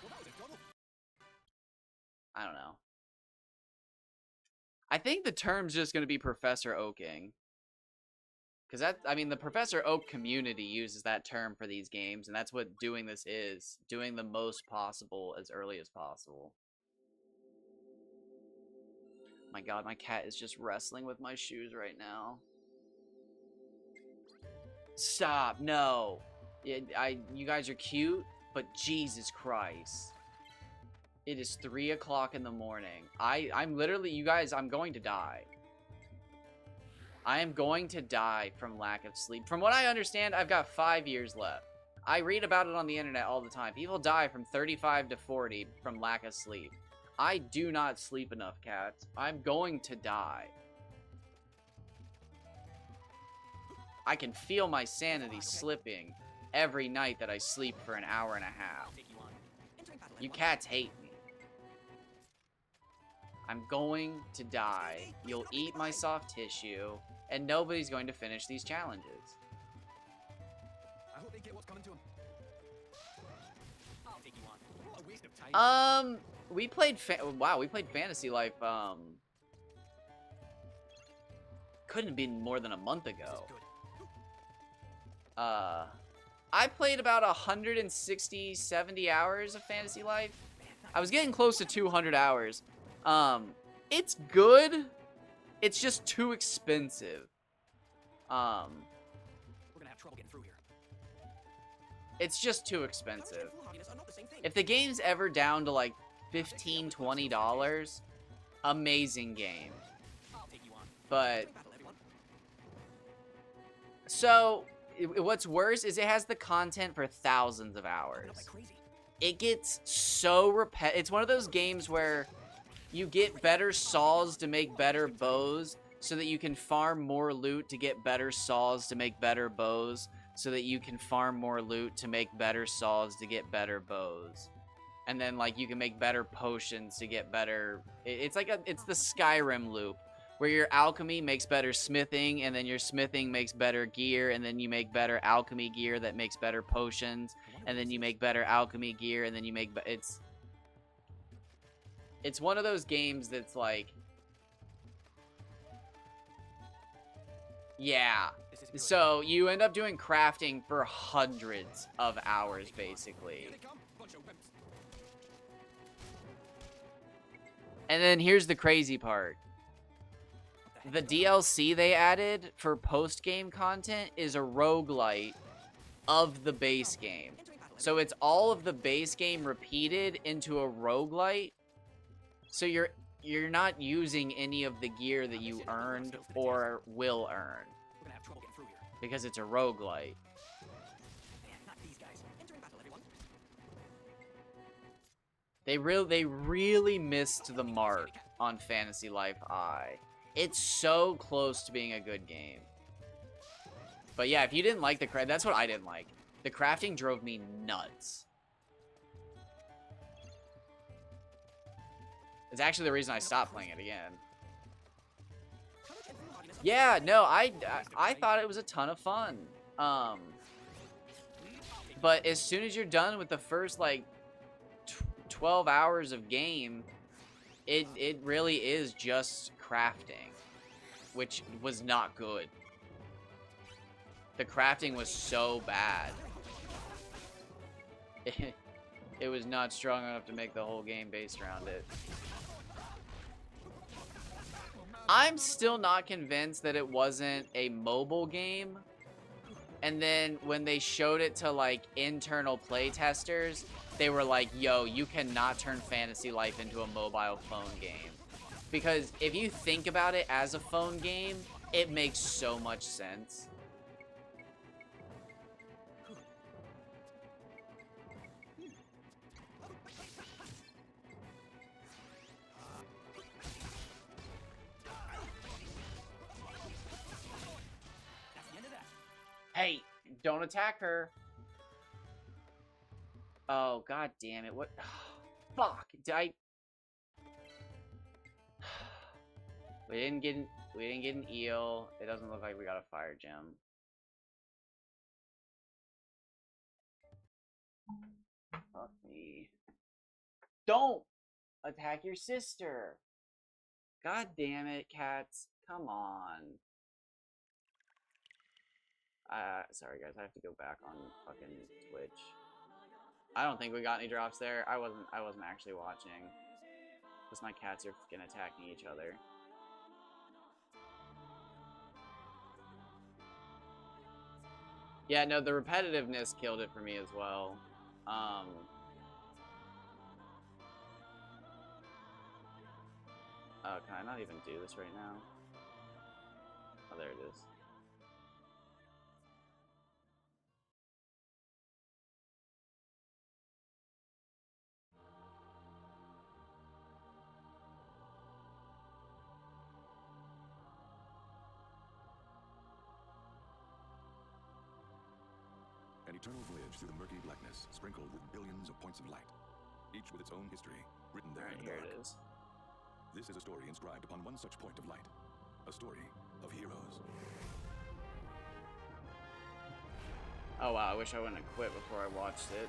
Well, that was a double. I don't know. I think the term's just going to be Professor Oaking. Because that, I mean, the Professor Oak community uses that term for these games, and that's what doing this is. Doing the most possible as early as possible. My god, my cat is just wrestling with my shoes right now. Stop, no. You guys are cute, but Jesus Christ. It is 3 o'clock in the morning. I'm literally, you guys, I'm going to die. I am going to die from lack of sleep. From what I understand, I've got 5 years left. I read about it on the internet all the time. People die from 35 to 40 from lack of sleep. I do not sleep enough, cats. I'm going to die. I can feel my sanity slipping every night that I sleep for an hour and a half. I'll take you on. Entering battle, You everyone. cats hate me. I'm going to die. You'll eat my soft tissue, and nobody's going to finish these challenges. I hope they get what's coming to them. I'll take you on. What a waste of time. We played wow, we played Fantasy Life, couldn't have been more than a month This is ago. good. I played about 160, 70 hours of Fantasy Life. Man, not I was getting close to 200 hours. It's good. It's just too expensive. We're gonna have trouble getting through here. It's just too Courage expensive. and foolhardiness are not the same thing. If the game's ever down to like $15, $20, amazing game. I'll take you on. But Entering battle, everyone. so what's worse is it has the content for thousands of Popping hours. up like crazy. It gets so it's one of those games where you get better saws to make better bows so that you can farm more loot to get better saws to make better bows so that you can farm more loot to make better saws to get better bows. And then like you can make better potions to get better. It's like it's the Skyrim loop where your alchemy makes better smithing, and then your smithing makes better gear, and then you make better alchemy gear that makes better potions, and then you make better alchemy gear, and then you make it's one of those games that's like, yeah. This is good. So you end up doing crafting for hundreds of hours, basically. Here they come, bunch of wimps. And then here's the crazy part. What The heck is going on? DLC they added for post-game content is a roguelite of the base game. Entering battle, So it's all of the base game repeated into a roguelite. So you're not using any of the gear that you earned or will earn. We're gonna have trouble getting through here. Because it's a roguelite. Man, not these guys. Entering battle, everyone. They really missed the mark on Fantasy Life I. It's so close to being a good game. But yeah, if you didn't like the craft, that's what I didn't like. The crafting drove me nuts. It's actually the reason I stopped playing it again. Courage and foolhardiness are Yeah, no, I thought it was a ton of fun. But as soon as you're done with the first, like, 12 hours of game, it really is just crafting, which was not good. The crafting was so bad. It was not strong enough to make the whole game based around it. I'm still not convinced that it wasn't a mobile game. And then when they showed it to, like, internal playtesters, they were like, yo, you cannot turn Fantasy Life into a mobile phone game. Because if you think about it as a phone game, it makes so much sense. That's the end of that. Hey, don't attack her. Oh, god damn it. What? Fuck. Did I... We didn't get an eel. It doesn't look like we got a fire gem. Fuck me. Don't attack your sister. God damn it, cats. Come on. Sorry guys, I have to go back on fucking Twitch. I don't think we got any drops there. I wasn't actually watching. Because my cats are fucking attacking each other. Yeah, no, the repetitiveness killed it for me as well. Oh, can I not even do this right now? Oh, there it is. An eternal voyage through the murky blackness, sprinkled with billions of points of light, each with its own history, written there Alright, in the here dark. it is. This is a story inscribed upon one such point of light, a story of heroes. Oh wow, I wish I wouldn't have quit before I watched it.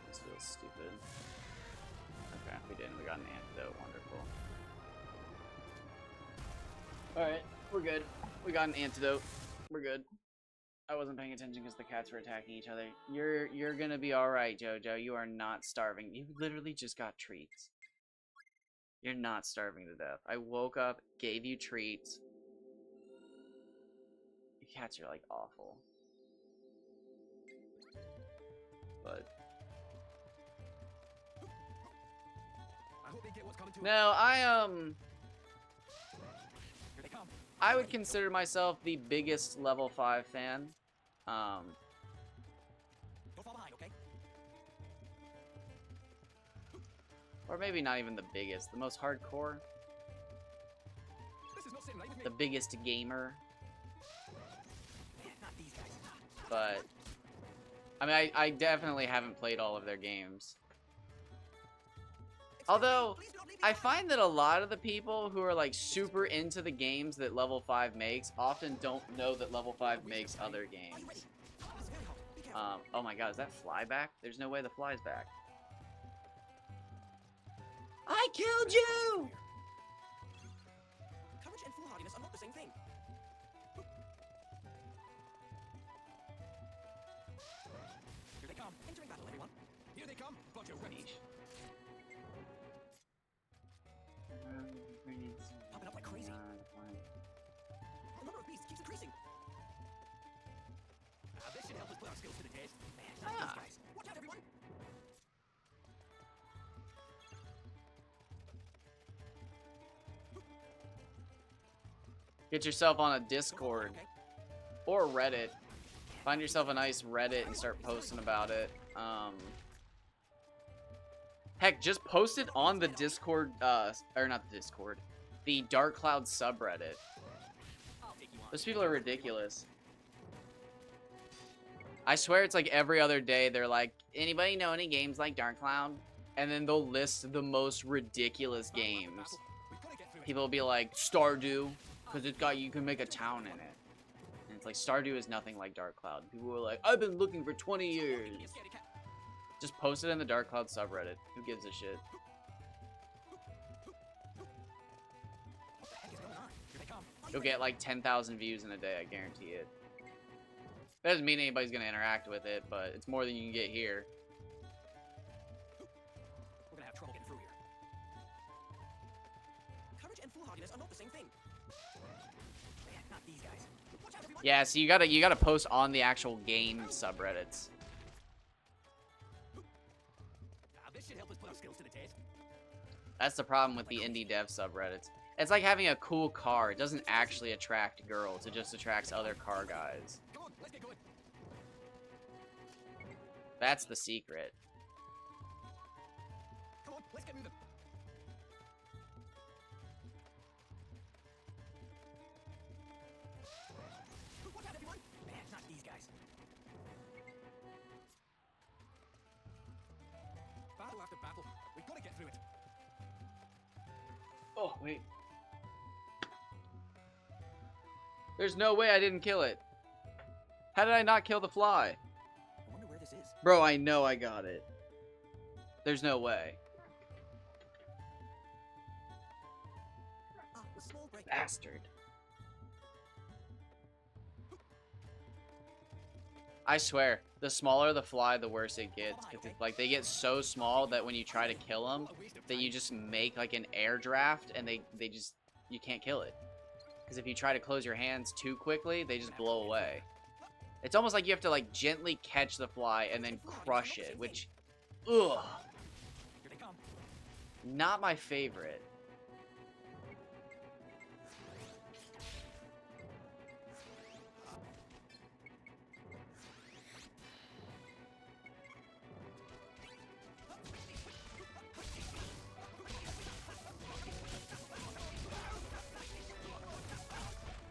This feels stupid. Okay, we didn't. We got an antidote. Wonderful. Alright, we're good. We got an antidote. We're good. I wasn't paying attention because the cats were attacking each other. You're gonna be alright, Jojo. You are not starving. You literally just got treats. You're not starving to death. I woke up, gave you treats. Your cats are like awful. But I hope they get what's coming to them. no, Here they come. I would consider myself the biggest level 5 fan. Don't fall behind, okay? Or maybe not even the biggest, the most hardcore, This is not sitting right with me. the biggest gamer. Man, not these guys. But I mean, I definitely haven't played all of their games. Excuse Although, me, please do not leave me I behind. find that a lot of the people who are like super into the games that level 5 makes often don't know that level 5 makes other Are you ready? games. It's very hot. Be careful. Oh my god, is that fly back? There's no way the fly's back. I killed you! Courage and foolhardiness are not the same thing. Here they come. Entering battle, everyone. Here they come. Got your weapons. Popping up like crazy. The number of beasts keeps increasing. This should it. Man, not these guys. Watch out, everyone! Get yourself on a Discord Okay. or Reddit. Find yourself a nice Reddit and start posting about it. Heck, just post it on the Discord, or not the Discord, the Dark Cloud subreddit. I'll take you on. Those people are ridiculous. I swear it's like every other day they're like, anybody know any games like Dark Cloud? And then they'll list the most ridiculous games. We've got to get through it. People will be like, Stardew, because it's got, you can make a town in it. And it's like, Stardew is nothing like Dark Cloud. People were like, I've been looking for 20 years. You scaredy cat. Just post it in the Dark Cloud subreddit. Who gives a shit? What the heck is going on? Here they come. You'll get like 10,000 views in a day, I guarantee it. That doesn't mean anybody's gonna interact with it, but it's more than you can get here. We're gonna have trouble getting through here. Courage and foolhardiness are not the same thing. Man, not these guys. Watch out, everyone! Yeah, so you gotta post on the actual game subreddits. This should help us put our skills to the test. That's the problem with the indie dev subreddits. It's like having a cool car. It doesn't actually attract girls. It just attracts other car guys. Come on, let's get going. That's the secret. Come on, let's get moving. Watch out, everyone! Man, not these guys. Battle after battle. We've got to get through it. Oh, wait. There's no way I didn't kill it. How did I not kill the fly? I wonder where this is. Bro, I know I got it. There's no way. Ah, a small break. Bastard. I swear, the smaller the fly, the worse it gets. 'Cause it's like they get so small that when you try to kill them, What a waste of that time. you just make like an air draft and they just, you can't kill it. Because if you try to close your hands too quickly, they just blow away. It's almost like you have to like gently catch the fly and then crush it, which, ugh, Here they come. not my favorite.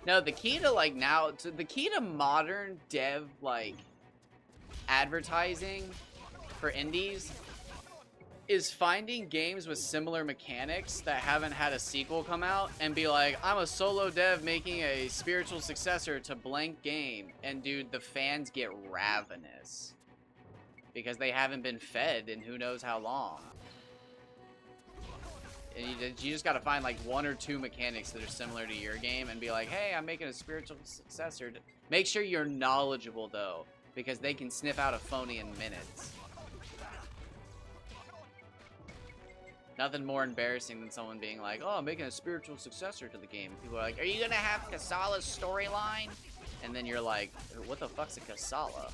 No, the key to like now, the key to modern dev like advertising for indies is finding games with similar mechanics that haven't had a sequel come out and be like, I'm a solo dev making a spiritual successor to blank game. And dude, the fans get ravenous because they haven't been fed in who knows how long. And you just gotta find like one or two mechanics that are similar to your game and be like, hey, I'm making a spiritual successor. Make sure you're knowledgeable though, because they can sniff out a phony in minutes. Nothing more embarrassing than someone being like, oh, I'm making a spiritual successor to the game. People are like, are you gonna have Kasala's storyline? And then you're like, what the fuck's a Kasala?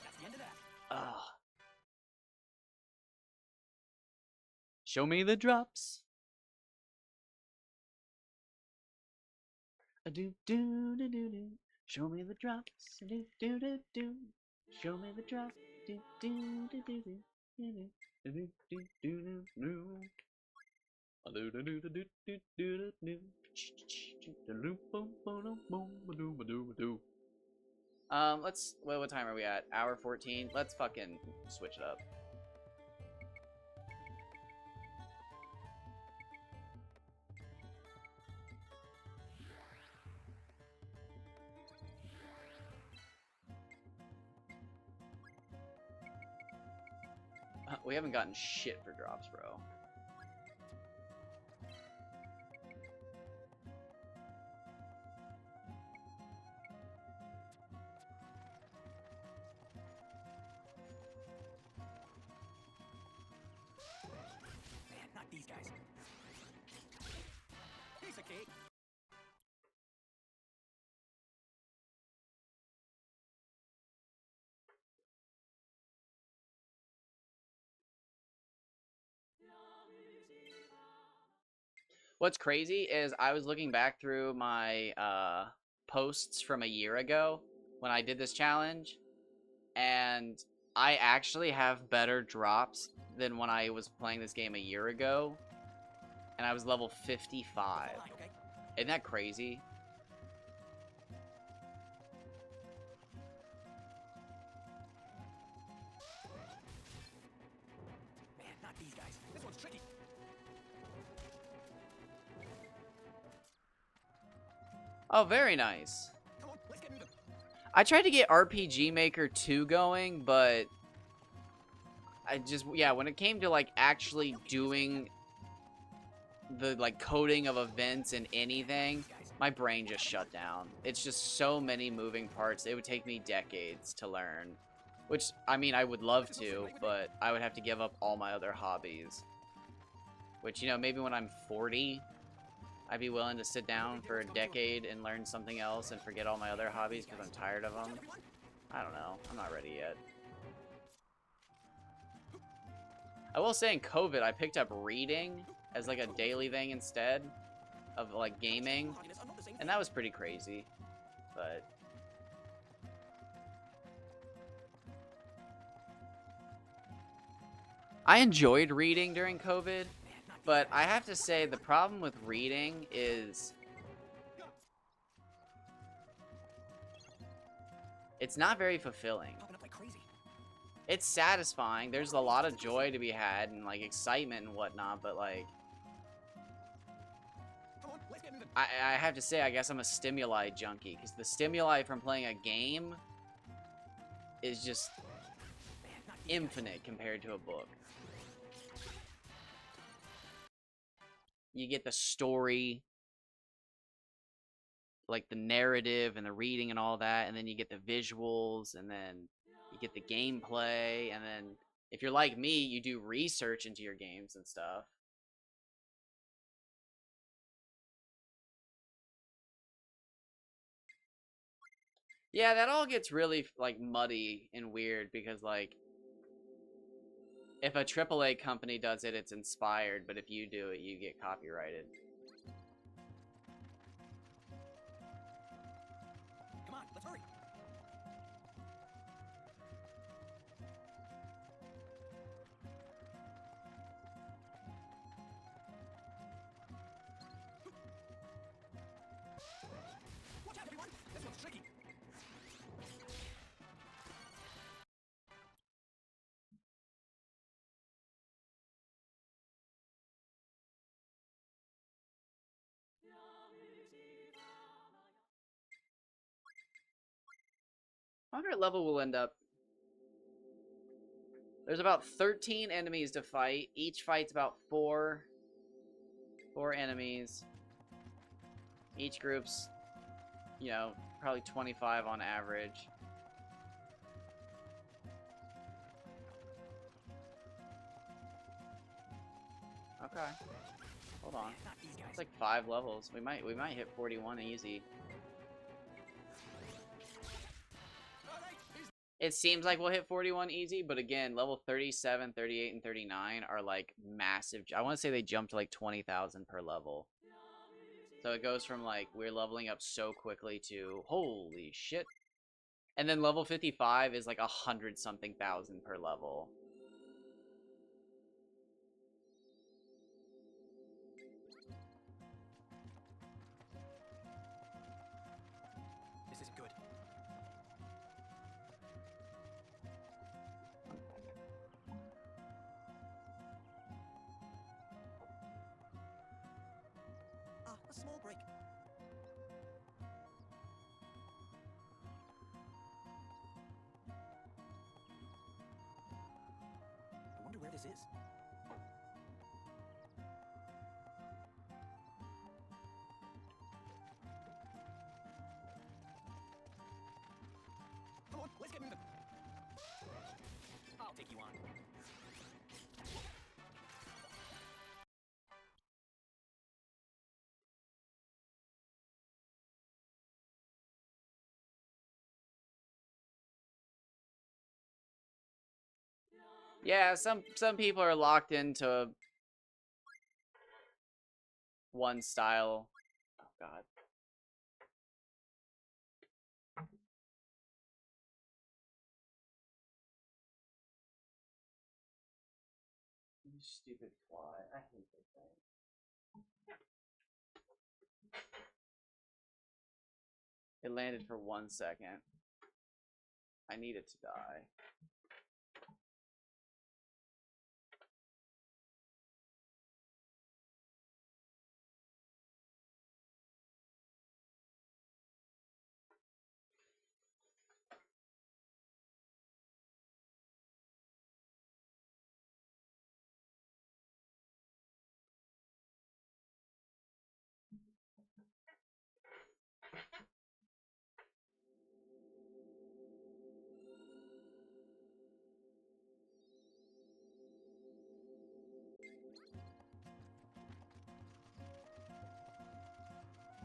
That's the end of that. Ugh. Show me the drops. A do do do do do. Show me the drops. A do do do do. Show me the drops. Do do do do do. Do do do do do do. A do do do do do do do do. Let's. What time are we at? Hour 14. Let's fucking switch it up. We haven't gotten shit for drops, bro. Man, not these guys. Piece of cake. What's crazy is I was looking back through my posts from a year ago when I did this challenge, and I actually have better drops than when I was playing this game a year ago, and I was level 55. Line, okay? Isn't that crazy? Man, not these guys. This one's tricky. Oh, very nice. Come on, let's get moving. I tried to get RPG Maker 2 going, but I just, yeah, when it came to like actually doing the like coding of events and anything, my brain just shut down. It's just so many moving parts. It would take me decades to learn, which, I mean, I would love to, but I would have to give up all my other hobbies, which, you know, maybe when I'm 40, I'd be willing to sit down for a decade and learn something else and forget all my other hobbies because I'm tired of them. I don't know. I'm not ready yet. I will say in COVID, I picked up reading as like a daily thing instead of like gaming, and that was pretty crazy, but I enjoyed reading during COVID, but I have to say the problem with reading is it's not very fulfilling. Popping up like crazy. It's satisfying. There's a lot of joy to be had and like excitement and whatnot, but like Come on, let's get moving. I have to say, I guess I'm a stimuli junkie because the stimuli from playing a game is just Man, not these guys. infinite compared to a book. You get the story, like the narrative and the reading and all that, and then you get the visuals, and then you get the gameplay, and then if you're like me, you do research into your games and stuff. Yeah, that all gets really like muddy and weird because like if a AAA company does it, it's inspired, but if you do it, you get copyrighted. Come on, let's hurry. Watch out, everyone. This one's tricky. I wonder what level we'll end up. There's about 13 enemies to fight. Each fight's about four enemies. Each group's, you know, probably 25 on average. Okay. Hold on. Man, not these guys. It's like 5 levels. We might hit 41 easy. All right, here's It seems like we'll hit 41 easy, but again, level 37, 38, and 39 are like massive. I want to say they jump to like 20,000 per level. So it goes from like we're leveling up so quickly to holy shit. And then level 55 is like 100 something thousand per level. this isn't good. A small break. I wonder where this is. Come on, let's get moving. I'll take you on. Yeah, some people are locked into one style. Oh god. You stupid fly. I hate this thing. It landed for 1 second. I need it to die.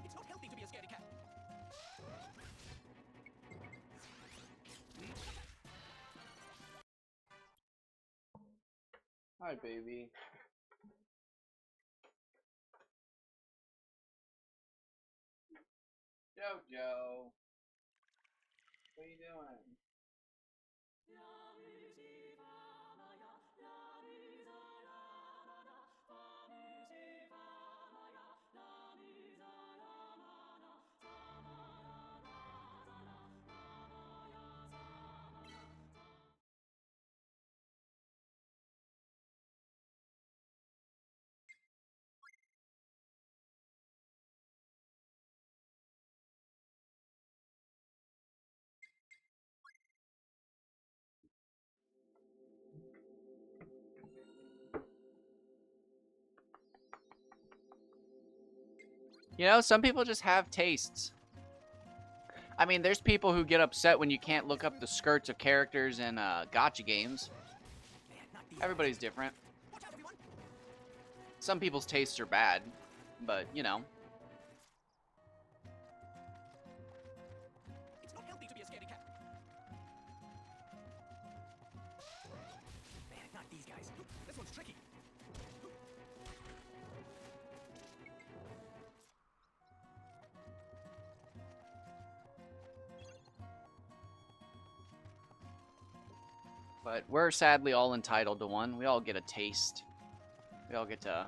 It's not healthy to be a scaredy cat. Hi, baby. Jojo. What are you doing? You know, some people just have tastes. I mean, there's people who get upset when you can't look up the skirts of characters in gacha games. Man, not these Everybody's different. Watch out, everyone! Some people's tastes are bad, but, you know. It's not healthy to be a scaredy cat. Man, not these guys. This one's tricky. But we're sadly all entitled to one. We all get a taste. We all get to...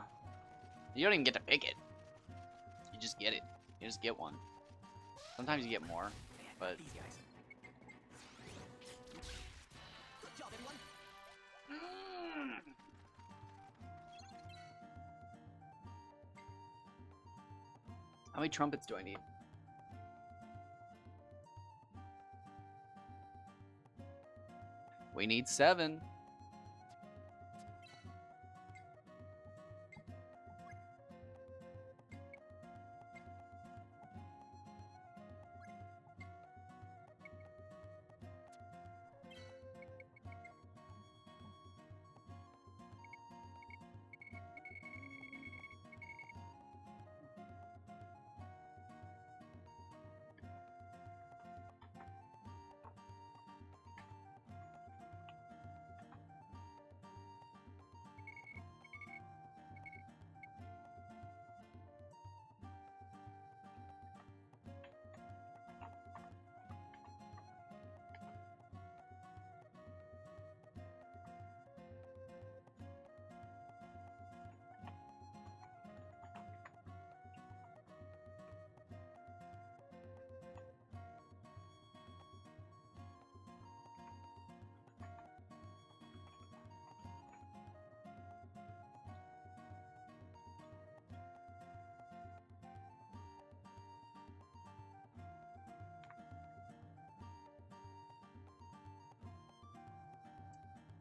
You don't even get to pick it. You just get it. You just get one. Sometimes you get more, Man, but... not these guys. Good job, everyone! How many trumpets do I need? We need 7.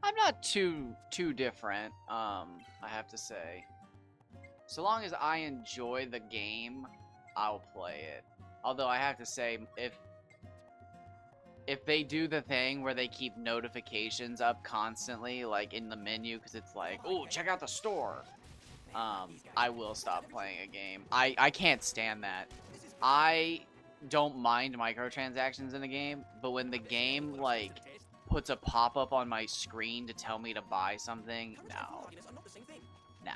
I'm not too different, I have to say. So long as I enjoy the game, I'll play it. Although I have to say, if they do the thing where they keep notifications up constantly, like in the menu, because it's like, oh, check out the store, I will stop playing a game. I can't stand that. I don't mind microtransactions in a game, but when the game, like, puts a pop-up on my screen to tell me to buy something, no. No.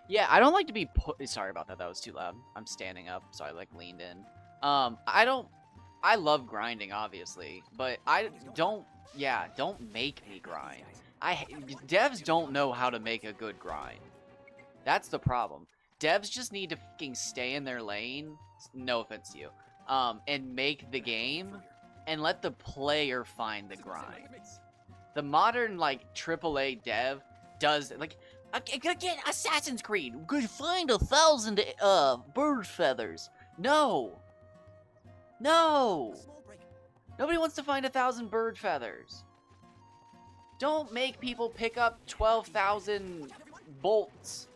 Yeah, I don't like to be put. Sorry about that. That was too loud. I'm standing up, so I like leaned in. I don't. I love grinding, obviously, but I don't. Yeah, don't make me grind. Devs don't know how to make a good grind. That's the problem. Devs just need to fucking stay in their lane. No offense to you. And make the game, and let the player find the grind. The modern like AAA dev does like again Assassin's Creed. Could find 1,000 bird feathers. No, no. A small break. Nobody wants to find 1,000 bird feathers. Don't make people pick up 12,000 bolts.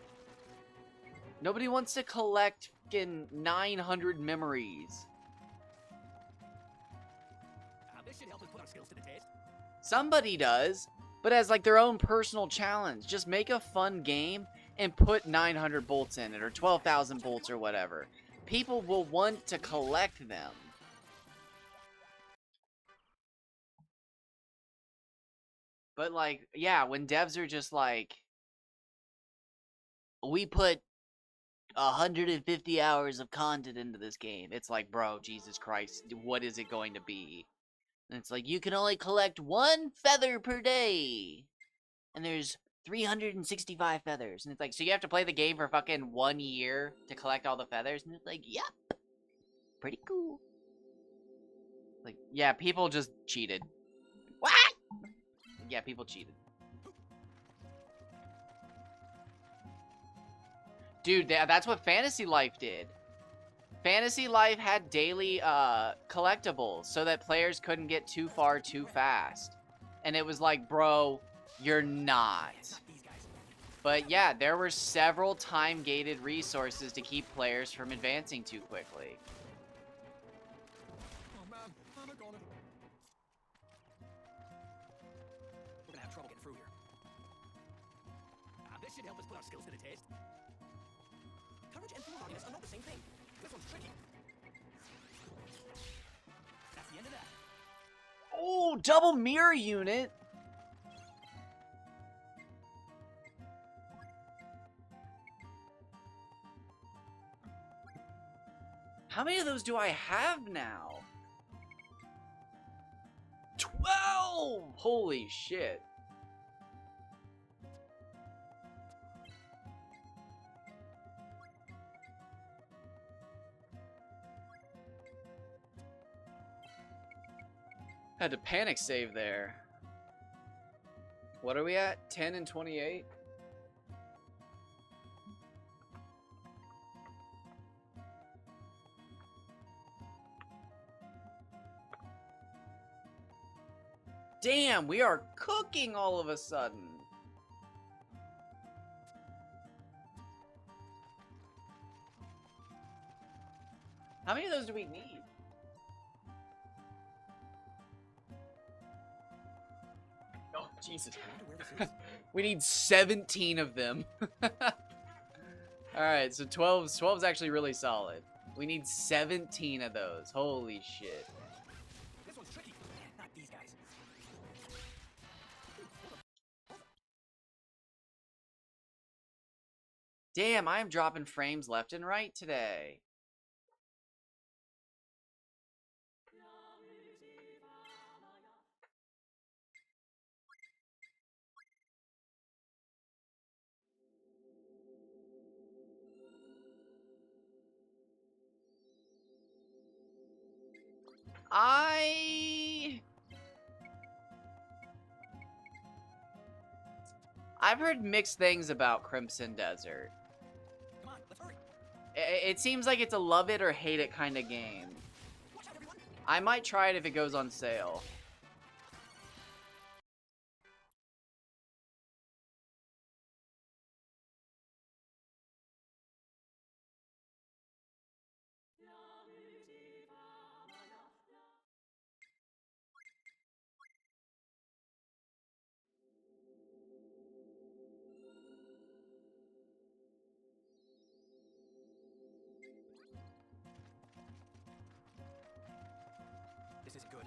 Nobody wants to collect fucking 900 memories. This should help us put our skills to the test. Somebody does, but as like their own personal challenge. Just make a fun game and put 900 bolts in it, or 12,000 bolts, or whatever. People will want to collect them. But like, yeah, when devs are just like, we put 150 hours of content into this game. It's like, bro, Jesus Christ, what is it going to be? And it's like, you can only collect 1 feather per day. And there's 365 feathers. And it's like, so you have to play the game for fucking 1 year to collect all the feathers? And it's like, yep. Pretty cool. Like, yeah, people just cheated. What? Yeah, people cheated. Dude, that's what Fantasy Life did. Fantasy Life had daily collectibles so that players couldn't get too far too fast. And it was like, bro, you're not. These guys. But yeah, there were several time-gated resources to keep players from advancing too quickly. Oh man, I'm a goner. We're gonna have trouble getting through here. This should help us put our skills to the test. Courage and foolhardiness are not the same thing. This one's tricky. That's the end of that. Oh, double mirror unit. How many of those do I have now? 12! Holy shit. Had to panic save there. What are we at? 10 and 28? Damn, we are cooking all of a sudden. How many of those do we need? Oh, Jesus. I wonder where this is. We need 17 of them. Alright, so 12's actually really solid. We need 17 of those. Holy shit. This one's tricky. Man, not these guys. Damn, I am dropping frames left and right today. I've heard mixed things about Crimson Desert. Come on, let's hurry. It seems like it's a love it or hate it kind of game. Watch out, everyone. I might try it if it goes on sale. This isn't good.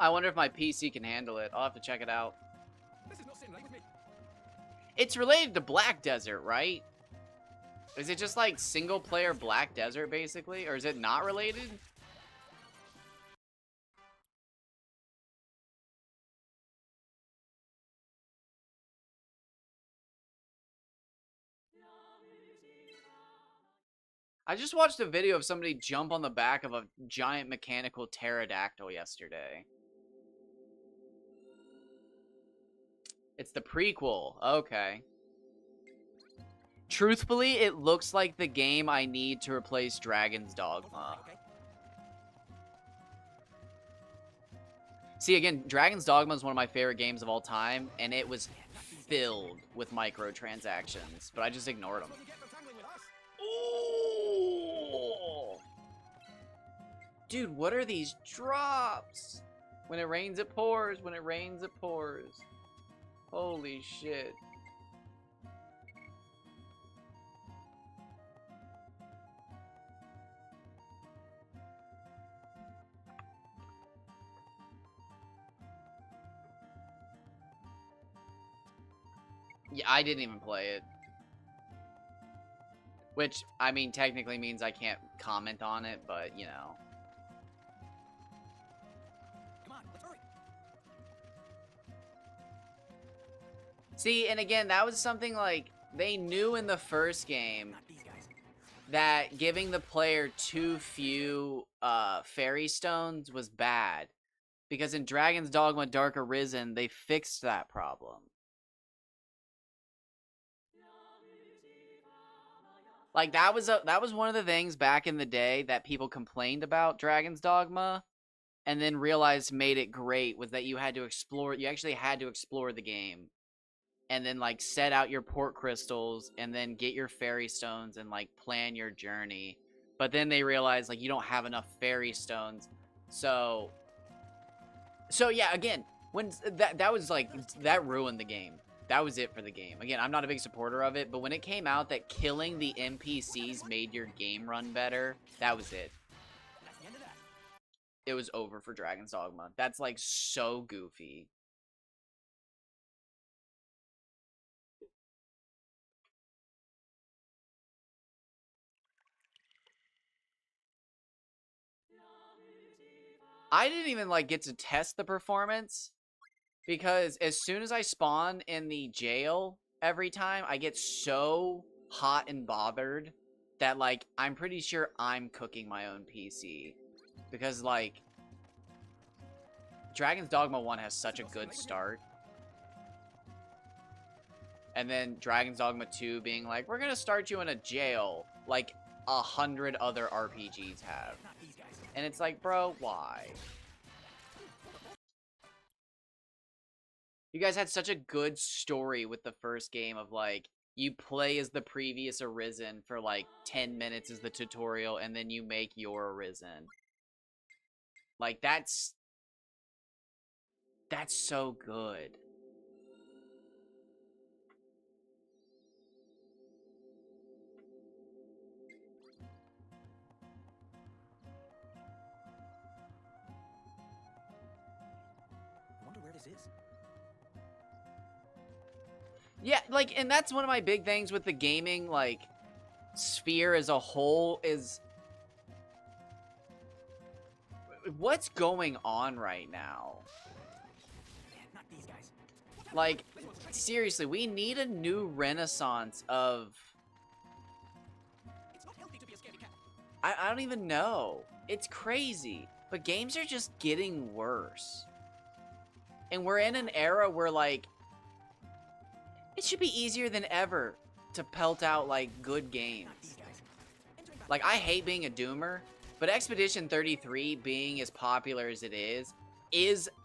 I wonder if my PC can handle it. I'll have to check it out. This is not sitting right with me. It's related to Black Desert, right? Is it just like single player Black Desert basically? Or is it not related? I just watched a video of somebody jump on the back of a giant mechanical pterodactyl yesterday. It's the prequel. Okay. Truthfully, it looks like the game I need to replace Dragon's Dogma. Okay. See, again, Dragon's Dogma is one of my favorite games of all time, and it was filled with microtransactions, but I just ignored them. That's what you get for tangling with us. Ooh. Dude, what are these drops? When it rains, it pours. When it rains, it pours. Holy shit. Yeah, I didn't even play it. Which, I mean, technically means I can't comment on it, but, you know. Come on, let's hurry. See, and again, that was something like, they knew in the first game Not these guys. that giving the player too few fairy stones was bad. Because in Dragon's Dogma Dark Arisen, they fixed that problem. Like, that was one of the things back in the day that people complained about Dragon's Dogma, and then realized made it great, was that you had to explore, you actually had to explore the game, and then, like, set out your port crystals, and then get your fairy stones, and, like, plan your journey. But then they realized, like, you don't have enough fairy stones, so yeah, again, when that was, like, that ruined the game. That was it for the game. Again, I'm not a big supporter of it, but when it came out that killing the NPCs made your game run better, that was it. That's the end of that. It was over for Dragon's Dogma. That's, like, so goofy. I didn't even, like, get to test the performance, because as soon as I spawn in the jail every time, I get so hot and bothered that, like, I'm pretty sure I'm cooking my own PC. Because, like, Dragon's Dogma 1 has such a good start. And then Dragon's Dogma 2 being like, we're gonna start you in a jail, like 100 other RPGs have. Not these guys. And it's like, bro, why? You guys had such a good story with the first game of, like, you play as the previous Arisen for, like, 10 minutes as the tutorial, and then you make your Arisen. Like, that's so good. I wonder where this is. Yeah, like, and that's one of my big things with the gaming, like, sphere as a whole is... what's going on right now? Man, not these guys. Like, seriously, we need a new renaissance of... It's not healthy to be a scaredy cat. I don't even know. It's crazy. But games are just getting worse. And we're in an era where, like, it should be easier than ever to pelt out, like, good games. Not these guys. Entering battle. Like, I hate being a doomer, but Expedition 33 being as popular as it is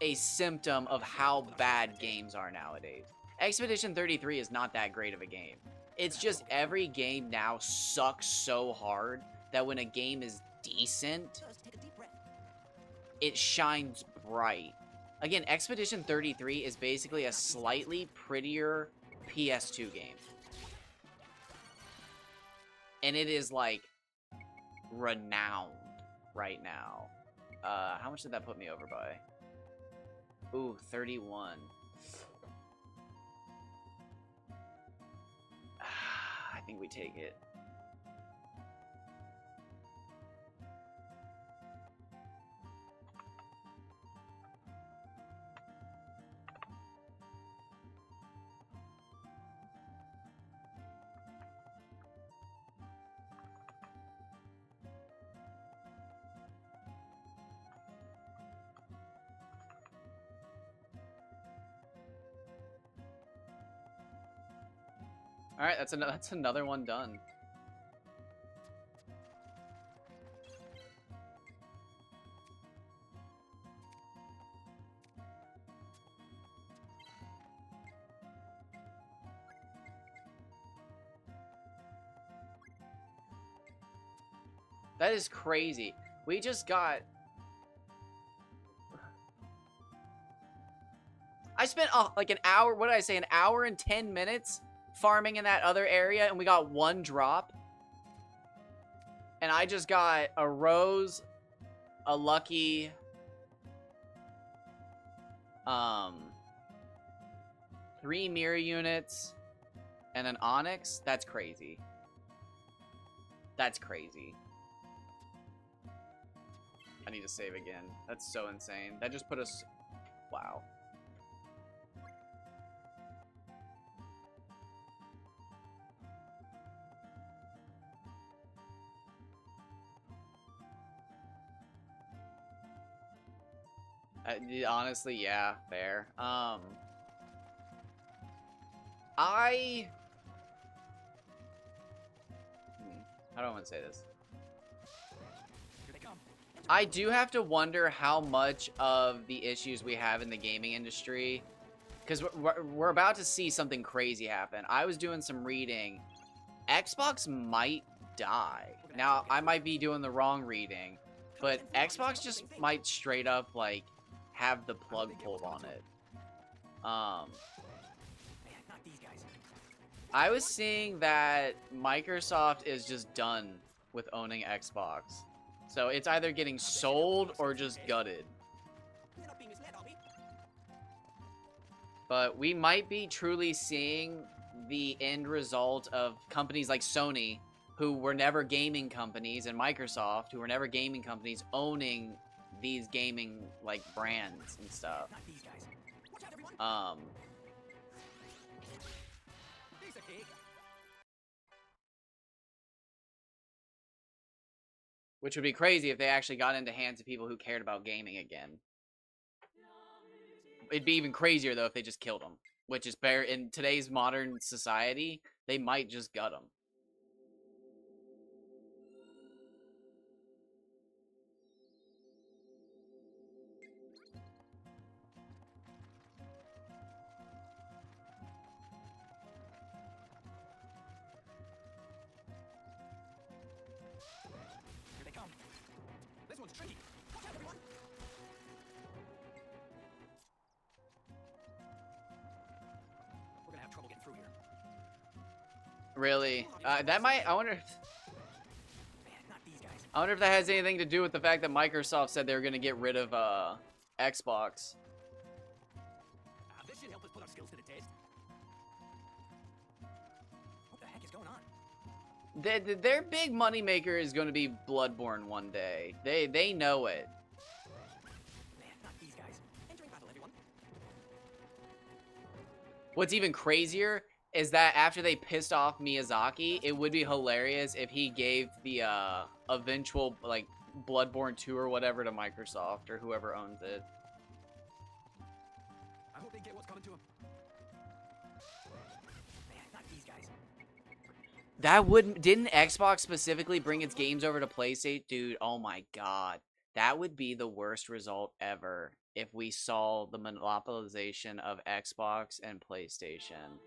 a symptom of how bad games are nowadays. Expedition 33 is not that great of a game. It's just every game now sucks so hard that when a game is decent, Just take a deep breath. it shines bright. Again, Expedition 33 is basically a slightly prettier PS2 game. And it is, like, renowned right now. How much did that put me over by? Ooh, 31. I think we take it. All right, that's another one done. That is crazy. We just got... I spent like an hour, what did I say, an hour and 10 minutes farming in that other area, and we got one drop. And I just got a rose, a lucky, 3 mirror units, and an onyx. That's crazy. That's crazy. I need to save again. That's so insane. That just put us... Wow. Honestly, yeah, fair. I how do I want to say this? Here they come. I do have to wonder how much of the issues we have in the gaming industry, because we're about to see something crazy happen. I was doing some reading. Xbox might die. Now, I might be doing the wrong reading, but Xbox just might straight up, like, have the plug pulled on it. Man, not these guys. I was seeing that Microsoft is just done with owning Xbox. So it's either getting sold or just gutted. You're not being misled, are we? But we might be truly seeing the end result of companies like Sony, who were never gaming companies, and Microsoft, who were never gaming companies, owning these gaming, like, brands and stuff. Not these guys. Watch out, everyone. Piece of cake. Which would be crazy if they actually got into hands of people who cared about gaming again. It'd be even crazier, though, if they just killed them. Which is fair. In today's modern society, they might just gut them. Here they come. This one's tricky. Watch out, everyone. We're gonna have trouble getting through here. Really? That might... I wonder... Man, not these guys. I wonder if that has anything to do with the fact that Microsoft said they were going to get rid of Xbox. This should help us put our skills to the test. What the heck is going on? Their big moneymaker is going to be Bloodborne one day. They know it. Man, not these guys. Entering battle, everyone. What's even crazier is that after they pissed off Miyazaki, it would be hilarious if he gave the eventual, like, Bloodborne 2 or whatever to Microsoft or whoever owns it. I hope they get what's coming to them. Man, not these guys. That wouldn't... Didn't Xbox specifically bring its games over to PlayStation? Dude, oh my god. That would be the worst result ever if we saw the monopolization of Xbox and PlayStation.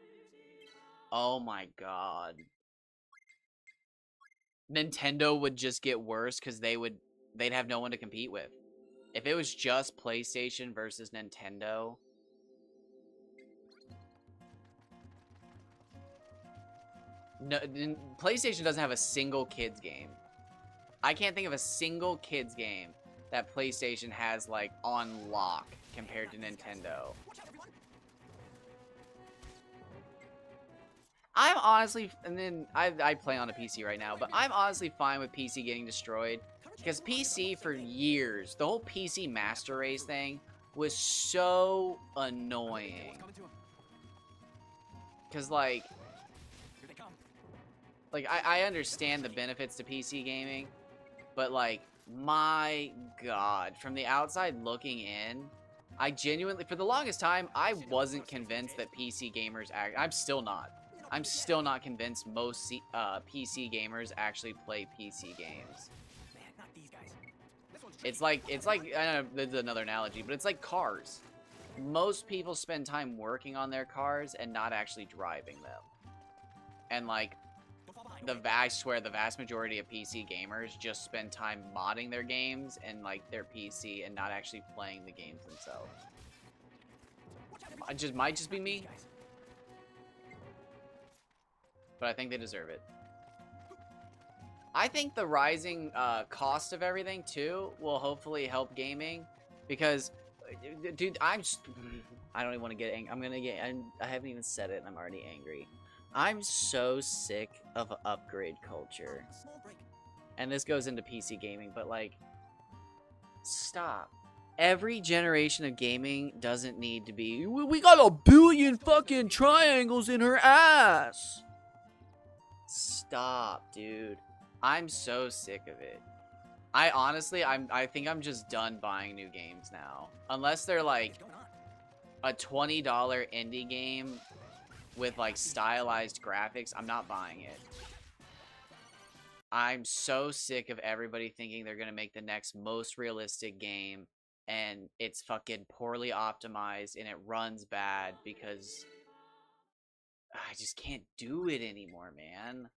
Oh my god. Nintendo would just get worse because they'd have no one to compete with. If it was just PlayStation versus Nintendo. No, PlayStation doesn't have a single kids game. I can't think of a single kids game that PlayStation has, like, on lock compared to Nintendo. I'm honestly, and then I play on a PC right now, but I'm honestly fine with PC getting destroyed. Because PC for years, the whole PC Master Race thing was so annoying. Because, like I understand the benefits to PC gaming, but, like, my God, from the outside looking in, I genuinely, for the longest time, I wasn't convinced that PC gamers I'm still not. I'm still not convinced most PC gamers actually play PC games. It's like, I know there's another analogy, but it's like cars. Most people spend time working on their cars and not actually driving them. And, like, I swear the vast majority of PC gamers just spend time modding their games and, like, their PC and not actually playing the games themselves. It might just be me, but I think they deserve it. I think the rising cost of everything too will hopefully help gaming, because, dude, I don't even want to get angry. I haven't even said it and I'm already angry. I'm so sick of upgrade culture. And this goes into PC gaming, but, like, stop. Every generation of gaming doesn't need to be, we got 1 billion fucking triangles in her ass. Stop, dude. I'm so sick of it. I think I'm just done buying new games now. Unless they're, like, a $20 indie game with, like, stylized graphics, I'm not buying it. I'm so sick of everybody thinking they're gonna make the next most realistic game, and it's fucking poorly optimized, and it runs bad, because I just can't do it anymore, man.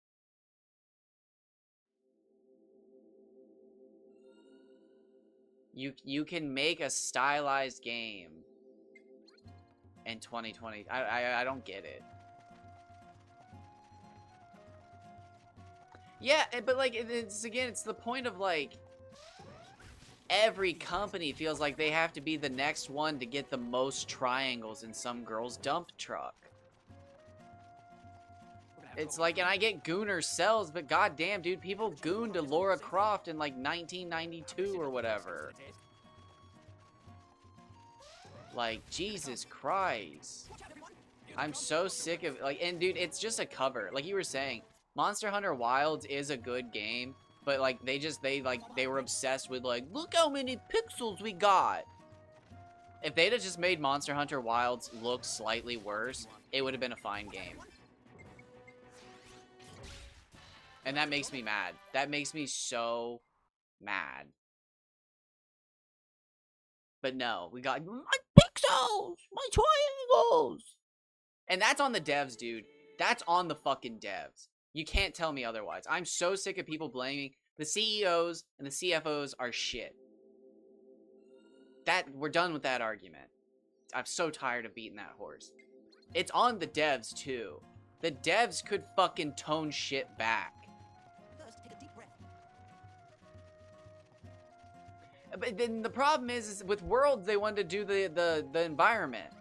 You can make a stylized game in 2020. I don't get it. Yeah, but, like, it's the point of, like, every company feels like they have to be the next one to get the most triangles in some girl's dump truck. It's like, and I get Gooner sells, but goddamn, dude, people gooned to Lara Croft in, like, 1992 or whatever. Like, Jesus Christ. I'm so sick of, like, and dude, it's just a cover. Like you were saying, Monster Hunter Wilds is a good game, but, like, they were obsessed with, like, look how many pixels we got. If they'd have just made Monster Hunter Wilds look slightly worse, it would have been a fine game. And that makes me mad. That makes me so mad. But no, we got my pixels, my triangles. And that's on the devs, dude. That's on the fucking devs. You can't tell me otherwise. I'm so sick of people blaming the CEOs and the CFOs are shit. We're done with that argument. I'm so tired of beating that horse. It's on the devs too. The devs could fucking tone shit back. First, take a deep breath. But then the problem is with Worlds, they wanted to do the environment.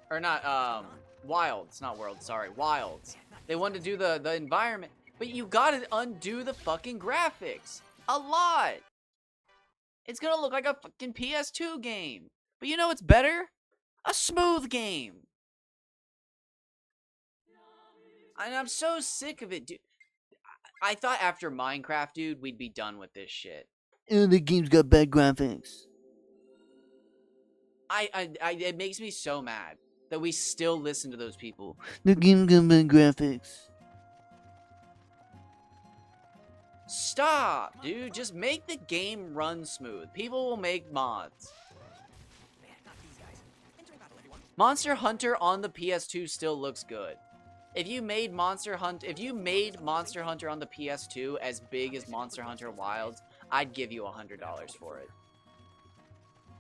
Or not, Wilds, not Worlds, sorry, Wilds. They wanted to do the environment, but you gotta undo the fucking graphics. A lot. It's gonna look like a fucking PS2 game. But you know what's better? A smooth game. And I'm so sick of it, dude. I thought after Minecraft, dude, we'd be done with this shit. And the game's got bad graphics. It makes me so mad that we still listen to those people. The game's got bad graphics. Stop, dude. Just make the game run smooth. People will make mods. Man, not these guys. Entering battle, everyone. Monster Hunter on the PS2 still looks good. If you made Monster Hunter on the PS2 as big as Monster Hunter Wilds, I'd give you $100 for it.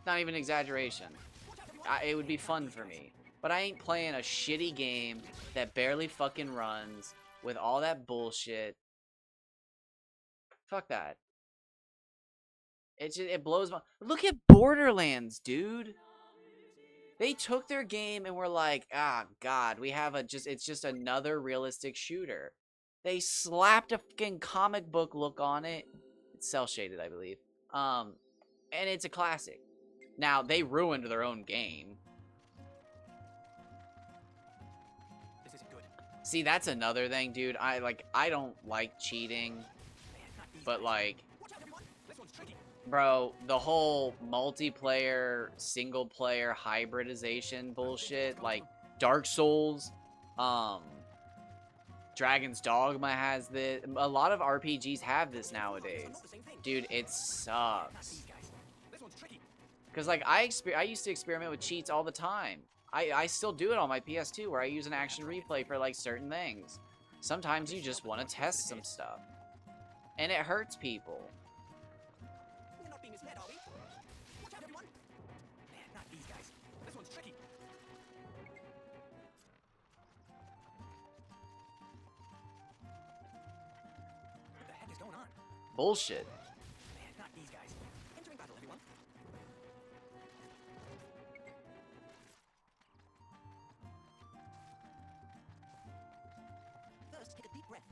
Not even exaggeration. It would be fun for me. But I ain't playing a shitty game that barely fucking runs with all that bullshit. Fuck that. It blows my. Look at Borderlands, dude. They took their game and were like, ah, God, we have it's just another realistic shooter. They slapped a fucking comic book look on it. It's cel shaded, I believe. And it's a classic. Now they ruined their own game. This isn't good. See, that's another thing, dude. I don't like cheating, Man, not these but guys. like, Watch out, everyone. This one's tricky. bro, the whole multiplayer, single player hybridization bullshit, like Dark Souls, Dragon's Dogma has this. A lot of RPGs have this nowadays. Not the same thing. Dude, it Not sucks. these guys. This one's tricky. Cause like I used to experiment with cheats all the time. I still do it on my PS2 where I use an action replay for like certain things. Sometimes you just want to test some stuff. And it hurts people. We're not being misled, are we? Watch out, everyone. Man, not these guys. This one's tricky. What the heck is going on? Bullshit. Man, not these guys. Entering battle, everyone. First, take a deep breath.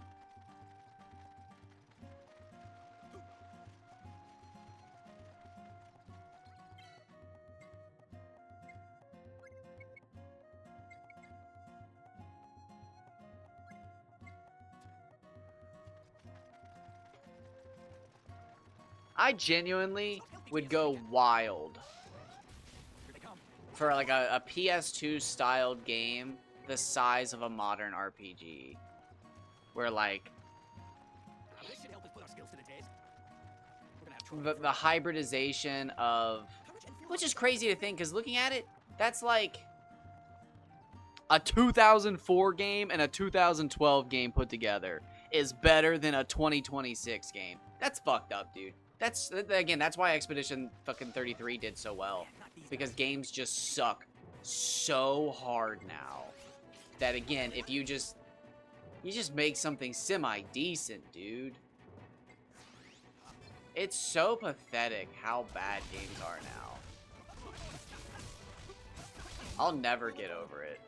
I genuinely would go wild Here they come. for like a PS2 styled game the size of a modern RPG. Where like This should help us put our skills to the test. We're gonna have trouble. the hybridization of, Courage and which is foolhardy. crazy to think because looking at it, that's like a 2004 game and a 2012 game put together is better than a 2026 game. That's fucked up, dude. That's again, that's why Expedition fucking 33 did so well. Man, not these Because guys. games just suck so hard now that again, if you just make something semi-decent, dude. It's so pathetic how bad games are now. I'll never get over it.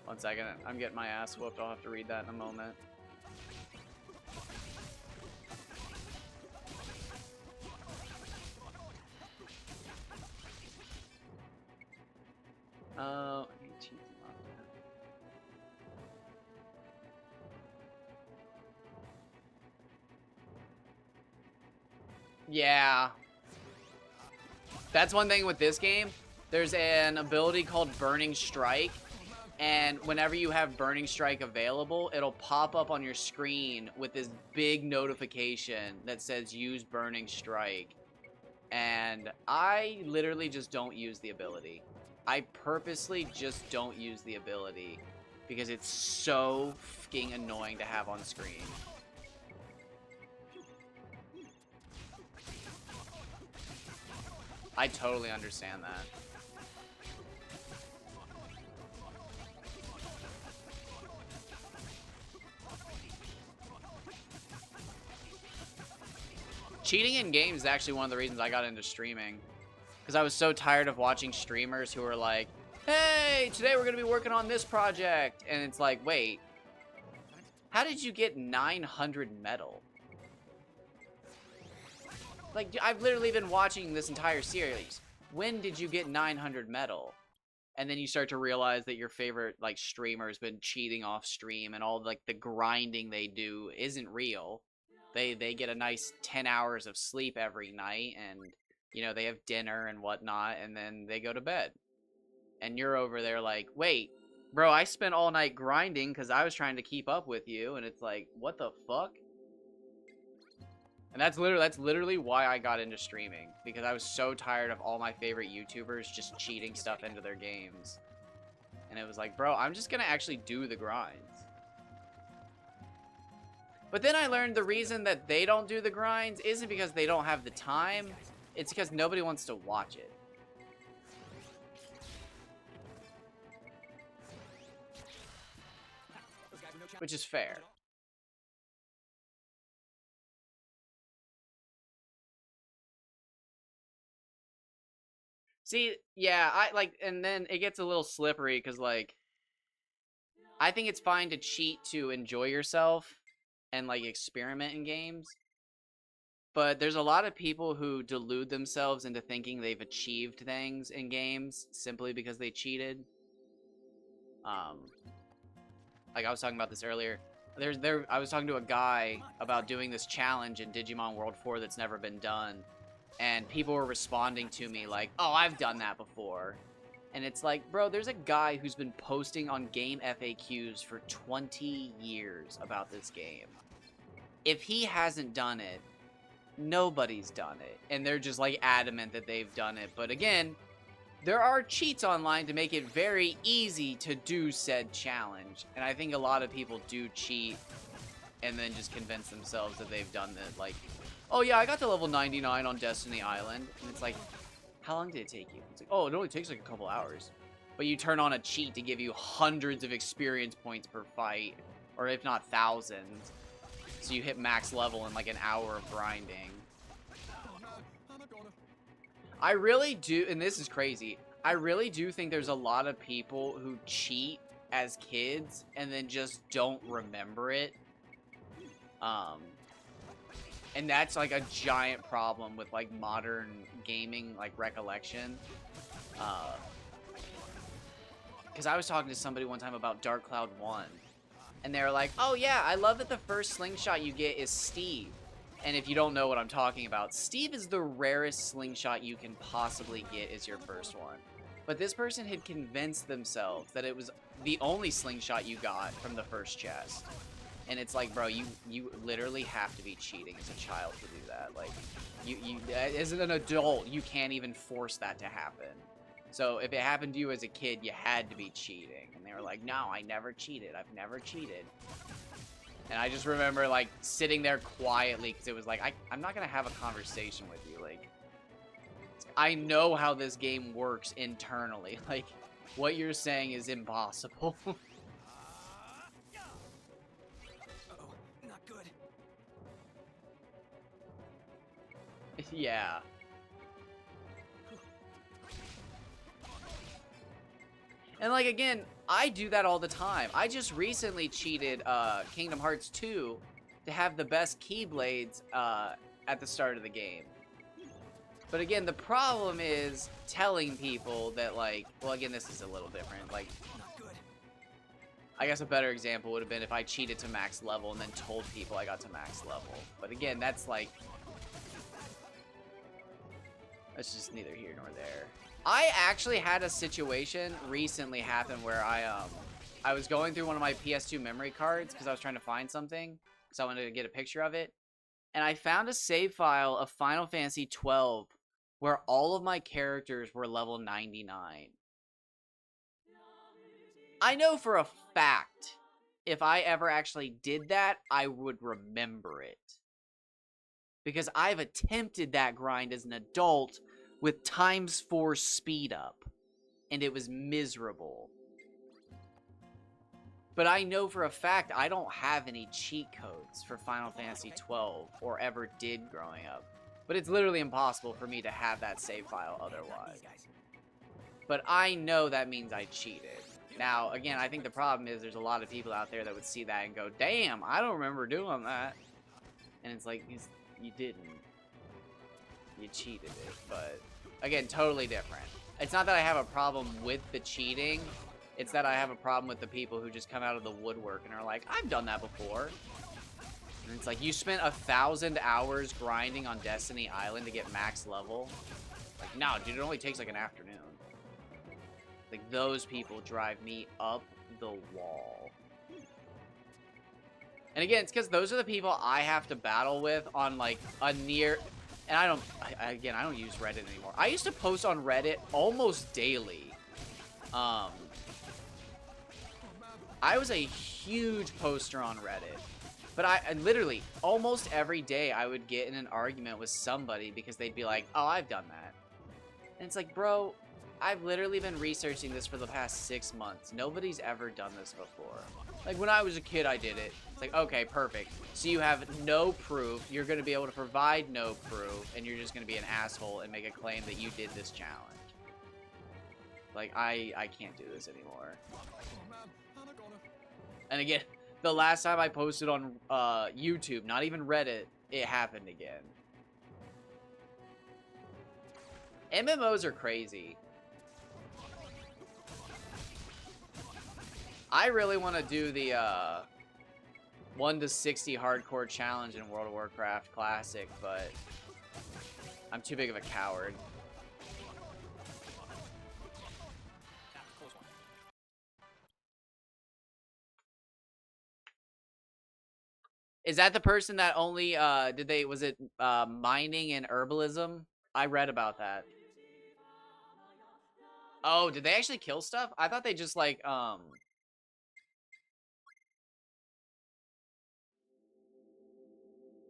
One second, I'm getting my ass whooped. I'll have to read that in a moment. I need to cheat them up. Yeah. That's one thing with this game. There's an ability called Burning Strike. And whenever you have Burning Strike available, it'll pop up on your screen with this big notification that says use Burning Strike. And I literally just don't use the ability. I purposely just don't use the ability because it's so fucking annoying to have on screen. I totally understand that. Cheating in games is actually one of the reasons I got into streaming. Because I was so tired of watching streamers who were like, hey, today we're going to be working on this project. And it's like, wait, how did you get 900 metal? Like, I've literally been watching this entire series. When did you get 900 metal? And then you start to realize that your favorite, like, streamer has been cheating off stream and all, like, the grinding they do isn't real. They get a nice 10 hours of sleep every night and, you know, they have dinner and whatnot and then they go to bed. And you're over there like, wait, bro, I spent all night grinding because I was trying to keep up with you. And it's like, what the fuck? And that's literally why I got into streaming. Because I was so tired of all my favorite YouTubers just cheating stuff into their games. And it was like, bro, I'm just going to actually do the grinds. But then I learned the reason that they don't do the grinds isn't because they don't have the time. It's because nobody wants to watch it. which is fair. See, yeah, I like, and then it gets a little slippery because, like, I think it's fine to cheat to enjoy yourself and, like, experiment in games. But there's a lot of people who delude themselves into thinking they've achieved things in games simply because they cheated. Like I was talking about this earlier. I was talking to a guy about doing this challenge in Digimon World 4 that's never been done. And people were responding to me like, oh, I've done that before. And it's like, bro, there's a guy who's been posting on game FAQs for 20 years about this game. If he hasn't done it, nobody's done it. And they're just like adamant that they've done it. But again, there are cheats online to make it very easy to do said challenge. And I think a lot of people do cheat and then just convince themselves that they've done it. Like, oh yeah, I got to level 99 on Destiny Island. And it's like, how long did it take you? It's like, oh, it only takes like a couple hours. But you turn on a cheat to give you hundreds of experience points per fight. Or if not thousands. So you hit max level in like an hour of grinding. I really do, and this is crazy, I really do think there's a lot of people who cheat as kids and then just don't remember it. And that's like a giant problem with like modern gaming, like recollection. Because I was talking to somebody one time about Dark Cloud 1. And they were like, oh yeah, I love that the first slingshot you get is Steve. And if you don't know what I'm talking about, Steve is the rarest slingshot you can possibly get as your first one. But this person had convinced themselves that it was the only slingshot you got from the first chest. And it's like, bro, you literally have to be cheating as a child to do that. Like, you as an adult, you can't even force that to happen. So if it happened to you as a kid, you had to be cheating. And they were like, no, I never cheated. I've never cheated. And I just remember, like, sitting there quietly because it was like, I'm not going to have a conversation with you. Like, I know how this game works internally. Like, what you're saying is impossible. Uh-oh, not good. Yeah. And, like, again, I do that all the time. I just recently cheated Kingdom Hearts 2 to have the best Keyblades at the start of the game. But again, the problem is telling people that, like, well, again, this is a little different. Like, Not good. I guess a better example would have been if I cheated to max level and then told people I got to max level. But again, that's like, that's just neither here nor there. I actually had a situation recently happen where I was going through one of my PS2 memory cards because I was trying to find something, because I wanted to get a picture of it. And I found a save file of Final Fantasy 12 where all of my characters were level 99. I know for a fact, if I ever actually did that, I would remember it. Because I've attempted that grind as an adult with ×4 speed up, and it was miserable. But I know for a fact I don't have any cheat codes for Final Fantasy 12, or ever did growing up. But it's literally impossible for me to have that save file otherwise. But I know that means I cheated. Now, again, I think the problem is there's a lot of people out there that would see that and go, damn, I don't remember doing that. And it's like, you didn't. You cheated it, but again, totally different. It's not that I have a problem with the cheating, it's that I have a problem with the people who just come out of the woodwork and are like, I've done that before. And it's like, you spent 1,000 hours grinding on Destiny Island to get max level. Like, no, dude, it only takes like an afternoon. Like, those people drive me up the wall. And again, it's because those are the people I have to battle with on like a near... And I don't use Reddit anymore. I used to post on Reddit almost daily. I was a huge poster on Reddit. But I literally, almost every day, I would get in an argument with somebody because they'd be like, oh, I've done that. And it's like, bro, I've literally been researching this for the past 6 months. Nobody's ever done this before. Like, when I was a kid, I did it. It's like, okay, perfect. So you have no proof. You're going to be able to provide no proof, and you're just going to be an asshole and make a claim that you did this challenge. Like, I can't do this anymore. Oh man, Anaconda. And again, the last time I posted on YouTube, not even Reddit, it happened again. MMOs are crazy. I really want to do the 1 to 60 hardcore challenge in World of Warcraft Classic, but I'm too big of a coward. That was a close one. Is that the person that only was it mining and herbalism? I read about that. Oh, did they actually kill stuff? I thought they just like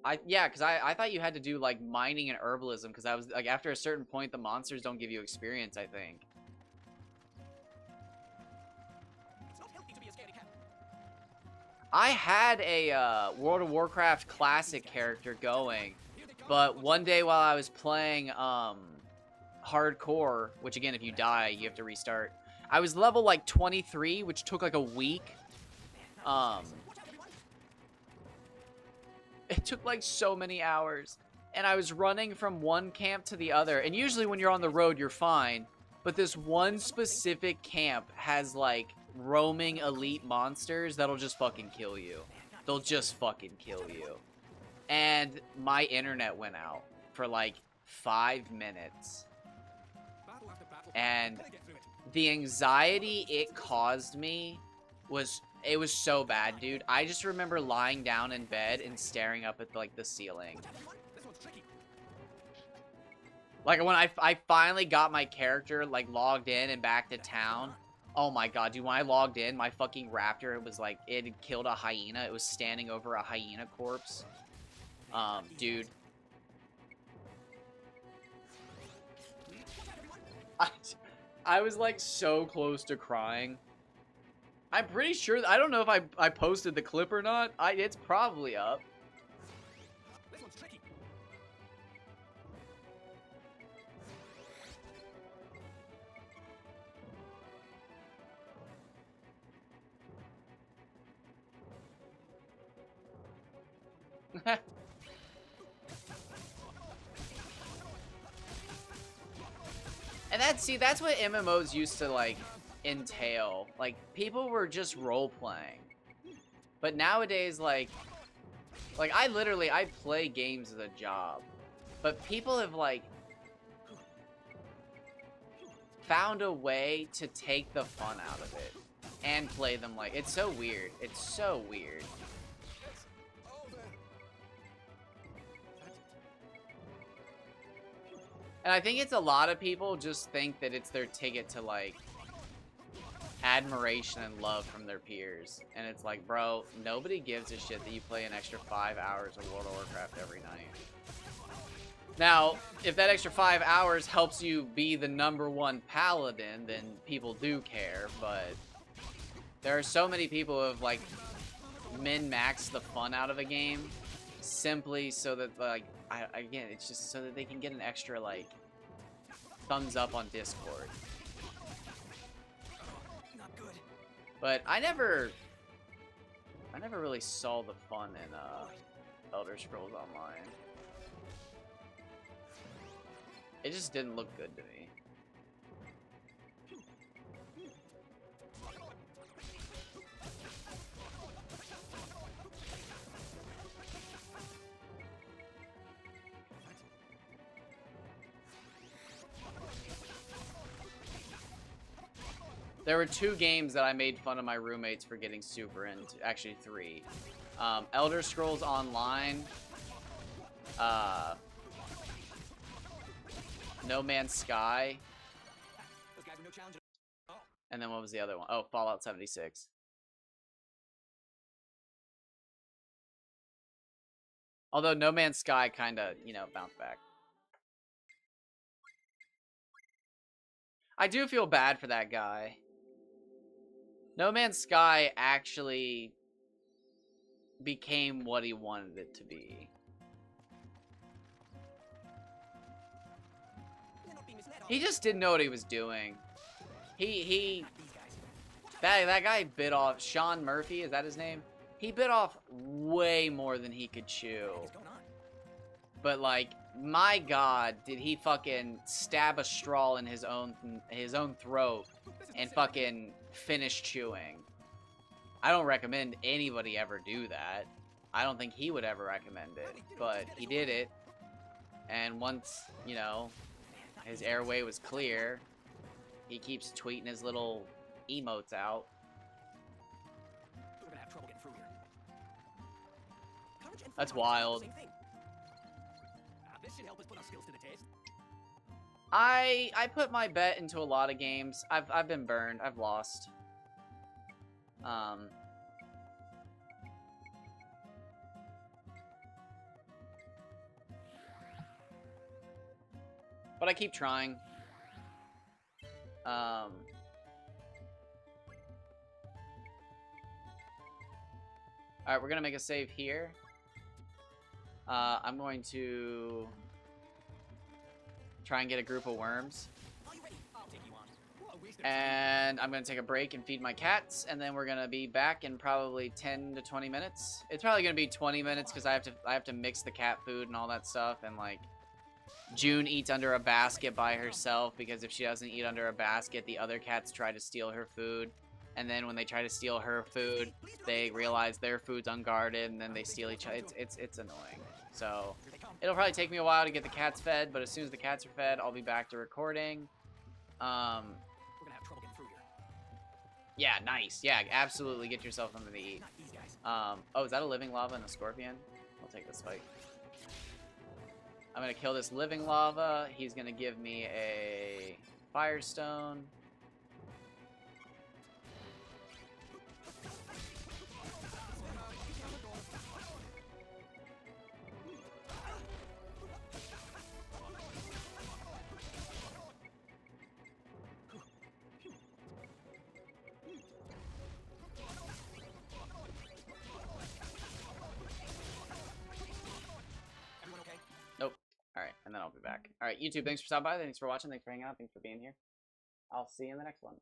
because I thought you had to do like mining and herbalism because I was like after a certain point the monsters don't give you experience, I think. It's not healthy to be a scaredy cat. I had a World of Warcraft Classic character going, but one day while I was playing hardcore, which again if you die you have to restart, I was level like 23, which took like a week. It took like so many hours, and I was running from one camp to the other, and usually when you're on the road you're fine, but this one specific camp has like roaming elite monsters that'll just fucking kill you. They'll just fucking kill you. And my internet went out for like 5 minutes. Battle after battle. And Gotta get through it. the anxiety it caused me was so bad, dude. I just remember lying down in bed and staring up at like the ceiling. Watch out, everyone. This one's tricky. Like when I finally got my character like logged in and back to town. Oh my god, dude, when I logged in, my fucking raptor, it was like it had killed a hyena. It was standing over a hyena corpse. Dude. I was like so close to crying. I'm pretty sure, I don't know if I posted the clip or not. It's probably up. This one's tricky. And that's what MMOs used to like entail. Like people were just role playing. But nowadays like I play games as a job. But people have like found a way to take the fun out of it and play them like it's so weird. It's so weird. Over. And I think it's a lot of people just think that it's their ticket to like admiration and love from their peers. And it's like, bro, nobody gives a shit that you play an extra 5 hours of World of Warcraft every night. Now, if that extra 5 hours helps you be the #1 paladin, then people do care, but there are so many people who have like min-maxed the fun out of a game simply so that like again, it's just so that they can get an extra like thumbs up on Discord. Not good. But I never really saw the fun in Elder Scrolls Online. It just didn't look good to me. There were 2 games that I made fun of my roommates for getting super into. Actually, 3. Elder Scrolls Online. No Man's Sky. Those guys were no challenge at all. And then what was the other one? Oh, Fallout 76. Although No Man's Sky kind of, bounced back. I do feel bad for that guy. No Man's Sky actually became what he wanted it to be. They're not being misled, are He they? just didn't know what he was doing. He Not these guys. that guy bit off, Sean Murphy, is that his name? He bit off way more than he could chew. What is going on? But like, my god, did he fucking stab a straw in his own throat This is and insane. fucking finish chewing. I don't recommend anybody ever do that. I don't think he would ever recommend it, but he did it. And once, you know, his airway was clear, he keeps tweeting his little emotes out. We're gonna have trouble getting through here. Courage and That's foolhardy wild. is not the same thing. This should help us put our skills to the test. I put my bet into a lot of games. I've been burned. I've lost. But I keep trying. Alright, we're gonna make a save here. I'm going to try and get a group of worms. Are you ready? I'll take you on. What a waste of And I'm gonna take a break and feed my cats, and then we're gonna be back in probably 10 to 20 minutes. It's probably gonna be 20 minutes because I have to mix the cat food and all that stuff, and like June eats under a basket by herself because if she doesn't eat under a basket, the other cats try to steal her food. And then when they try to steal her food, they realize their food's unguarded, and then they steal each other. It's annoying. So Here they come. it'll probably take me a while to get the cats fed, but as soon as the cats are fed, I'll be back to recording. We're gonna have trouble getting through here. Yeah, nice. Yeah, absolutely. Get yourself something to eat. Not these guys. Oh, is that a living lava and a scorpion? I'll take this fight. I'm gonna kill this living lava. He's gonna give me a firestone. Everyone okay? Nope. Alright, and then I'll be back. Alright, YouTube, thanks for stopping by. Thanks for watching. Thanks for hanging out. Thanks for being here. I'll see you in the next one.